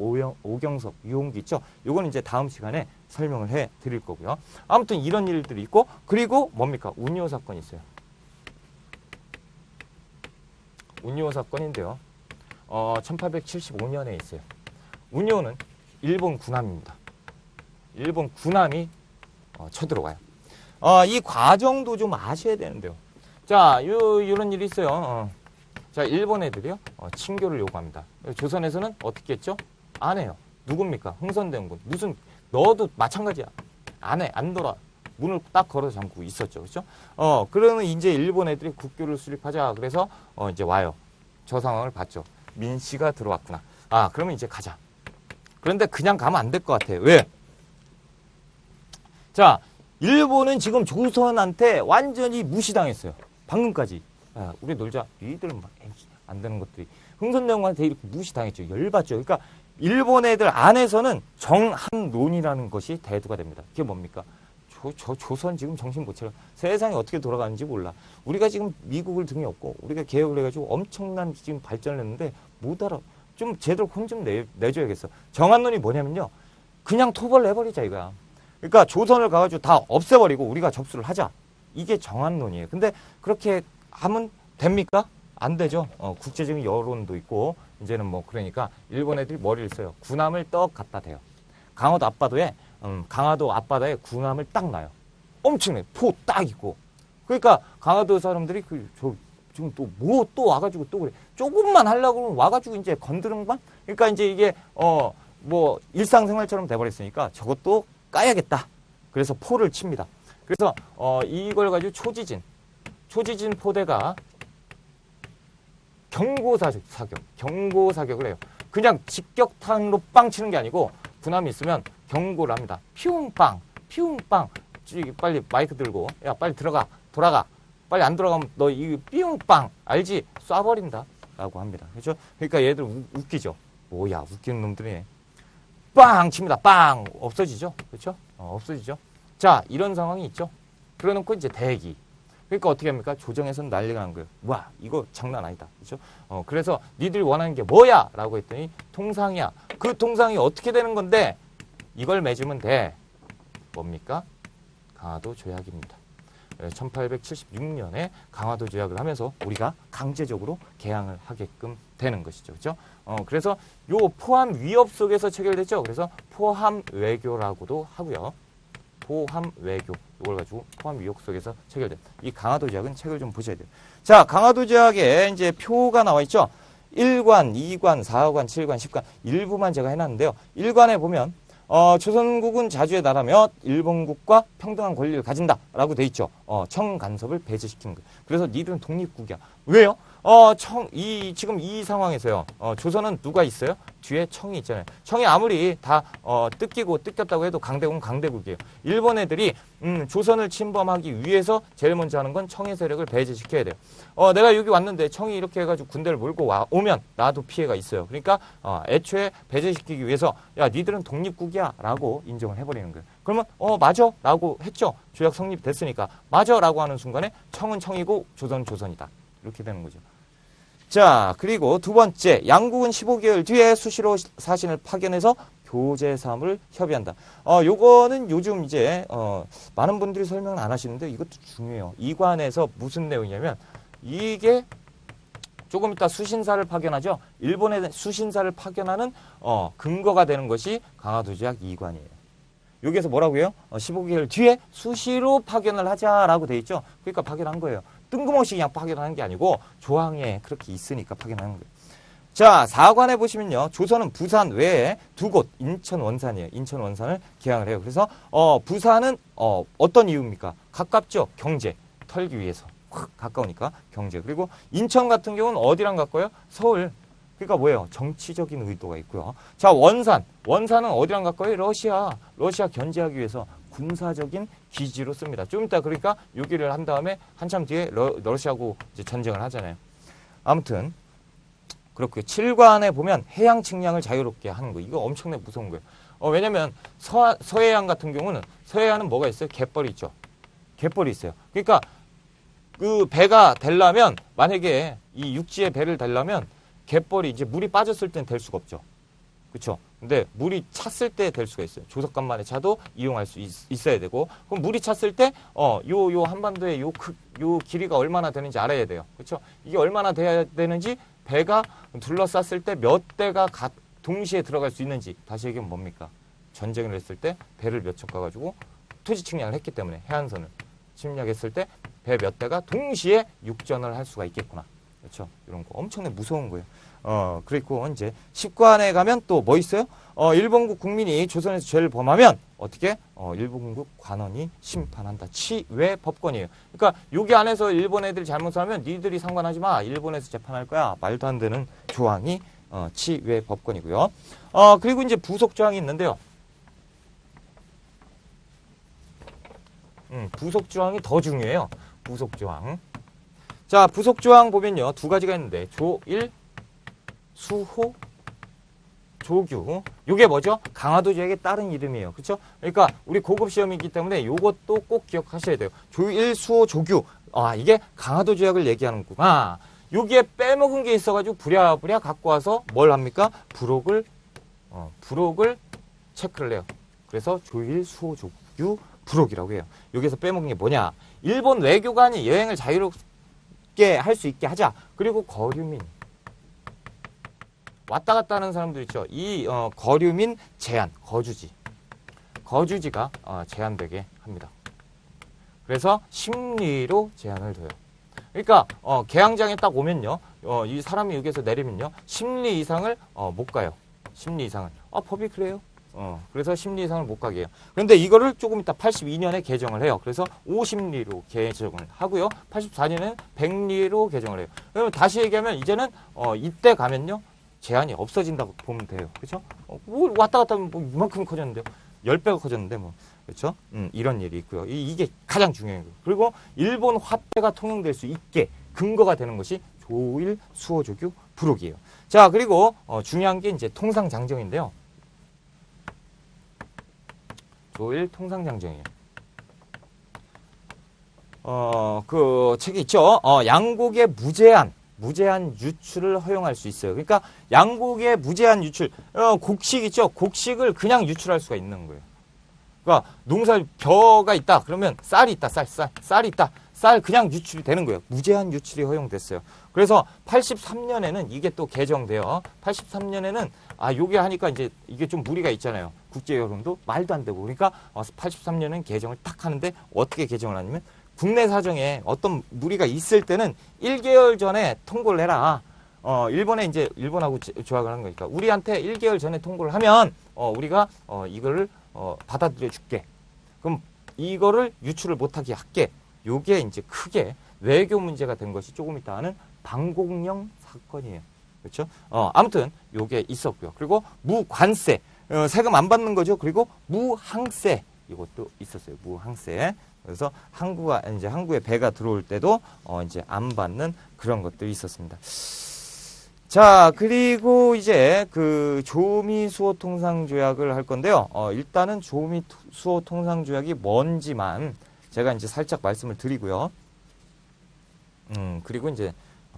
오경석, 유홍기 있죠. 요건 이제 다음 시간에 설명을 해 드릴 거고요. 아무튼 이런 일들이 있고 그리고 뭡니까? 운요 사건이 있어요. 운요 사건인데요. 1875년에 있어요. 운요는 일본 군함입니다. 일본 군함이 쳐들어가요. 이 과정도 좀 아셔야 되는데요. 자, 이런 일이 있어요. 자, 일본 애들이요. 친교를 요구합니다. 조선에서는 어떻게 했죠? 안 해요. 누굽니까? 흥선대원군. 너도 마찬가지야. 안 해. 안 돌아. 문을 딱 걸어 잠그고 있었죠. 그렇죠? 그러면 이제 일본 애들이 국교를 수립하자. 그래서 이제 와요. 저 상황을 봤죠. 민씨가 들어왔구나. 그러면 이제 가자. 그런데 그냥 가면 안 될 것 같아요. 왜? 자, 일본은 지금 조선한테 완전히 무시당했어요. 방금까지. 우리 놀자. 니들은 안 되는 것들이. 흥선대원군한테 이렇게 무시당했죠. 열받죠. 그러니까 일본 애들 안에서는 정한론이라는 것이 대두가 됩니다. 그게 뭡니까? 조선 지금 정신 못 차려. 세상이 어떻게 돌아가는지 몰라. 우리가 지금 미국을 등에 업고 우리가 개혁을 해가지고 엄청난 지금 발전을 했는데 못 알아. 좀 제대로 혼 좀 내줘야겠어. 정한론이 뭐냐면요. 그냥 토벌을 해버리자 이거야. 그러니까 조선을 가가지고 다 없애버리고 우리가 접수를 하자. 이게 정한론이에요. 근데 그렇게 하면 됩니까? 안 되죠. 국제적인 여론도 있고 이제는 뭐 그러니까 일본 애들이 머리를 써요. 군함을 떡 갖다 대요. 강화도 앞바다에 군함을 딱 놔요. 엄청나게 포 딱 있고. 그러니까 강화도 사람들이 지금 또 와가지고 또 그래. 조금만 하려고 그러면 와가지고 이제 건드는만. 그러니까 이제 이게 뭐 일상생활처럼 돼버렸으니까 저것도 까야겠다. 그래서 포를 칩니다. 그래서 이걸 가지고 초지진 포대가 경고사격을 해요. 그냥 직격탄으로 빵 치는 게 아니고 군함이 있으면 경고를 합니다. 피웅빵. 빨리 마이크 들고 야 빨리 돌아가. 빨리 안 돌아가면 너 이 삐용빵 알지? 쏴버린다. 라고 합니다. 그렇죠? 그러니까 얘들 웃기죠. 뭐야, 웃기는 놈들이네. 빵 칩니다. 빵 없어지죠. 그렇죠? 없어지죠. 자, 이런 상황이 있죠. 그래놓고 이제 대기. 그러니까 어떻게 합니까? 조정에서는 난리가 난 거예요. 와, 이거 장난 아니다. 그렇죠? 그래서 니들이 원하는 게 뭐야? 라고 했더니 통상이야. 그 통상이 어떻게 되는 건데 이걸 맺으면 돼. 뭡니까? 강화도 조약입니다. 1876년에 강화도 조약을 하면서 우리가 강제적으로 개항을 하게끔 되는 것이죠. 그렇죠? 그래서 요 포함 위협 속에서 체결됐죠. 그래서 포함 외교라고도 하고요. 포함 외교. 이걸 가지고 포함 위협 속에서 체결된 이 강화도 조약은 책을 좀 보셔야 돼요. 자, 강화도 조약에 이제 표가 나와 있죠. 1관, 2관, 4관, 7관, 10관 일부만 제가 해놨는데요. 1관에 보면 조선국은 자주의 나라며 일본국과 평등한 권리를 가진다라고 돼 있죠. 청간섭을 배제시키는 거예요. 그래서 니들은 독립국이야. 왜요? 지금 이 상황에서요. 조선은 누가 있어요? 뒤에 청이 있잖아요. 청이 아무리 다 뜯겼다고 해도 강대국은 강대국이에요. 일본 애들이 조선을 침범하기 위해서 제일 먼저 하는 건 청의 세력을 배제시켜야 돼요. 내가 여기 왔는데 청이 이렇게 해가지고 군대를 몰고 오면 나도 피해가 있어요. 그러니까 애초에 배제시키기 위해서 야, 니들은 독립국이야 라고 인정을 해버리는 거예요. 그러면 맞아 라고 했죠. 조약 성립됐으니까 맞아 라고 하는 순간에 청은 청이고 조선은 조선이다. 이렇게 되는 거죠. 자, 그리고 두 번째, 양국은 15개월 뒤에 수시로 사신을 파견해서 교제 사업을 협의한다. 요거는 요즘 이제 많은 분들이 설명을 안 하시는데 이것도 중요해요. 이관에서 무슨 내용이냐면 이게 조금 이따 수신사를 파견하죠. 일본에 수신사를 파견하는 근거가 되는 것이 강화도 조약 2관이에요. 여기에서 뭐라고요? 15개월 뒤에 수시로 파견을 하자라고 돼 있죠. 그러니까 파견한 거예요. 뜬금없이 그냥 파견하는 게 아니고 조항에 그렇게 있으니까 파견하는 거예요. 자, 4관에 보시면요. 조선은 부산 외에 두 곳, 인천, 원산이에요. 인천, 원산을 개항을 해요. 그래서 부산은 어떤 이유입니까? 가깝죠. 경제. 털기 위해서. 확 가까우니까 경제. 그리고 인천 같은 경우는 어디랑 가까워요? 서울. 그러니까 뭐예요? 정치적인 의도가 있고요. 자, 원산은 어디랑 가까워요? 러시아 견제하기 위해서 군사적인 기지로 씁니다. 좀 이따 그러니까 요기를 한 다음에 한참 뒤에 러시아하고 이제 전쟁을 하잖아요. 아무튼 그렇고요. 7관에 보면 해양 측량을 자유롭게 하는 거. 이거 엄청나게 무서운 거예요. 왜냐면 서해안 같은 경우는 서해안은 뭐가 있어요? 갯벌이 있죠. 갯벌이 있어요. 그러니까 그 배가 되려면 만약에 이 육지에 배를 되려면 갯벌이 이제 물이 빠졌을 땐 될 수가 없죠. 그렇죠? 근데 물이 찼을 때 될 수가 있어요. 조석간만의 차도 이용할 수 있어야 되고, 그럼 물이 찼을 때 요 한반도의 요 길이가 얼마나 되는지 알아야 돼요. 그렇죠? 이게 얼마나 돼야 되는지, 배가 둘러쌌을 때 몇 대가 동시에 들어갈 수 있는지, 다시 얘기하면 뭡니까? 전쟁을 했을 때 배를 몇 척 가가지고 토지 측량을 했기 때문에 해안선을 침략했을 때 배 몇 대가 동시에 육전을 할 수가 있겠구나. 그렇죠? 이런 거 엄청나게 무서운 거예요. 그리고 이제 10관에 가면 또 뭐 있어요? 일본국 국민이 조선에서 죄를 범하면 어떻게? 일본국 관원이 심판한다. 치외 법권이에요. 그러니까 여기 안에서 일본 애들이 잘못하면 니들이 상관하지 마. 일본에서 재판할 거야. 말도 안 되는 조항이 치외 법권이고요. 그리고 이제 부속 조항이 있는데요. 부속 조항이 더 중요해요. 부속 조항. 자, 부속 조항 보면요. 두 가지가 있는데 조일, 수호, 조규. 요게 뭐죠? 강화도 조약의 다른 이름이에요. 그렇죠? 그러니까 우리 고급 시험이기 때문에 요것도 꼭 기억하셔야 돼요. 조일, 수호, 조규. 이게 강화도 조약을 얘기하는구나. 여기에 빼먹은 게 있어가지고 부랴부랴 갖고 와서 뭘 합니까? 부록을 체크를 해요. 그래서 조일, 수호, 조규, 부록이라고 해요. 여기에서 빼먹은 게 뭐냐? 일본 외교관이 여행을 자유롭게 할 수 있게 하자. 그리고 거류민. 왔다 갔다 하는 사람들 있죠. 이 거류민 제한, 거주지가 제한되게 합니다. 그래서 심리로 제한을 둬요. 그러니까 개항장에 딱 오면요. 이 사람이 여기서 내리면요. 심리 이상을 못 가요. 심리 이상을. 법이 그래요. 그래서 심리 이상을 못 가게 해요. 그런데 이거를 조금 이따 82년에 개정을 해요. 그래서 50리로 개정을 하고요. 84년에는 100리로 개정을 해요. 그러면 다시 얘기하면 이제는 이때 가면요. 제한이 없어진다고 보면 돼요. 그렇죠? 뭐 왔다 갔다 하면 뭐 이만큼 커졌는데요. 10배가 커졌는데 뭐. 그렇죠? 이런 일이 있고요. 이게 가장 중요한 거예요. 그리고 일본 화폐가 통용될 수 있게 근거가 되는 것이 조일, 수호, 조규, 부록이에요. 자, 그리고 중요한 게 이제 통상장정인데요. 조일 통상장정이에요. 그 책이 있죠. 양곡의 무제한 유출을 허용할 수 있어요. 그러니까 양곡의 무제한 유출, 곡식 있죠. 곡식을 그냥 유출할 수가 있는 거예요. 그러니까 농사 벼가 있다. 그러면 쌀이 있다. 쌀이 있다. 쌀 그냥 유출이 되는 거예요. 무제한 유출이 허용됐어요. 그래서 83년에는 이게 또 개정돼요. 83년에는 요게 하니까 이제 이게 좀 무리가 있잖아요. 국제 여론도 말도 안 되고. 그러니까 83년엔 개정을 딱 하는데 어떻게 개정을 하냐면 국내 사정에 어떤 무리가 있을 때는 1개월 전에 통보를 해라. 일본에 이제 일본하고 조약을 한 거니까 우리한테 1개월 전에 통보를 하면 우리가 이거를 받아들여 줄게. 그럼 이거를 유출을 못하게 할게. 요게 이제 크게 외교 문제가 된 것이 조금 있다 하는 방공령 사건이에요. 그렇죠? 아무튼 요게 있었고요. 그리고 무관세, 세금 안 받는 거죠. 그리고 무항세, 이것도 있었어요. 무항세. 그래서 항구에 배가 들어올 때도 이제 안 받는 그런 것들이 있었습니다. 자, 그리고 이제 그 조미수호통상조약을 할 건데요. 일단은 조미수호통상조약이 뭔지만 제가 이제 살짝 말씀을 드리고요. 그리고 이제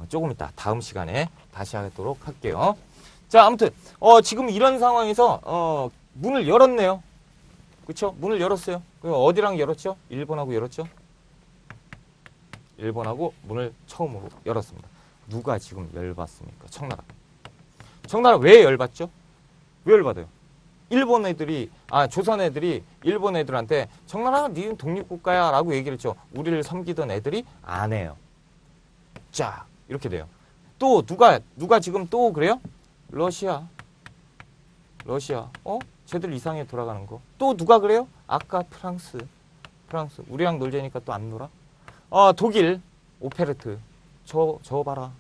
조금 이따 다음 시간에 다시 하도록 할게요. 자, 아무튼 지금 이런 상황에서 문을 열었네요. 그렇죠? 문을 열었어요. 어디랑 열었죠? 일본하고 열었죠? 일본하고 문을 처음으로 열었습니다. 누가 지금 열받습니까? 청나라. 청나라 왜 열받죠? 왜 열받아요? 일본 애들이, 조선 애들이 일본 애들한테 청나라 니는 독립국가야 라고 얘기를 했죠. 우리를 섬기던 애들이 안 해요. 자, 이렇게 돼요. 또 누가 지금 또 그래요? 러시아. 쟤들 이상하게 돌아가는 거. 또 누가 그래요? 아까 프랑스. 우리랑 놀자니까 또 안 놀아? 독일. 오페르트. 저 봐라.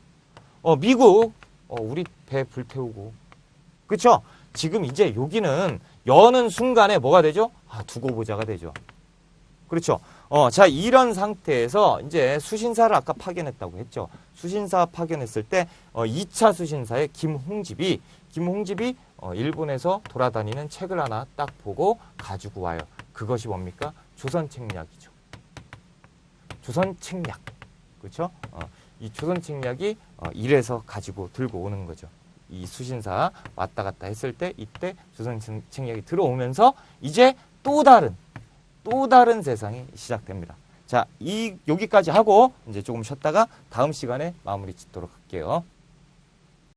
미국. 우리 배 불태우고. 그쵸? 지금 이제 여기는 여는 순간에 뭐가 되죠? 두고 보자가 되죠. 그렇죠? 자, 이런 상태에서 이제 수신사를 아까 파견했다고 했죠. 수신사 파견했을 때 2차 수신사의 김홍집이 일본에서 돌아다니는 책을 하나 딱 보고 가지고 와요. 그것이 뭡니까? 조선책략이죠. 조선책략. 그렇죠? 이 조선책략이 이래서 가지고 들고 오는 거죠. 이 수신사 왔다 갔다 했을 때 이때 조선책략이 들어오면서 이제 또 다른 세상이 시작됩니다. 자, 여기까지 하고 이제 조금 쉬었다가 다음 시간에 마무리 짓도록 할게요.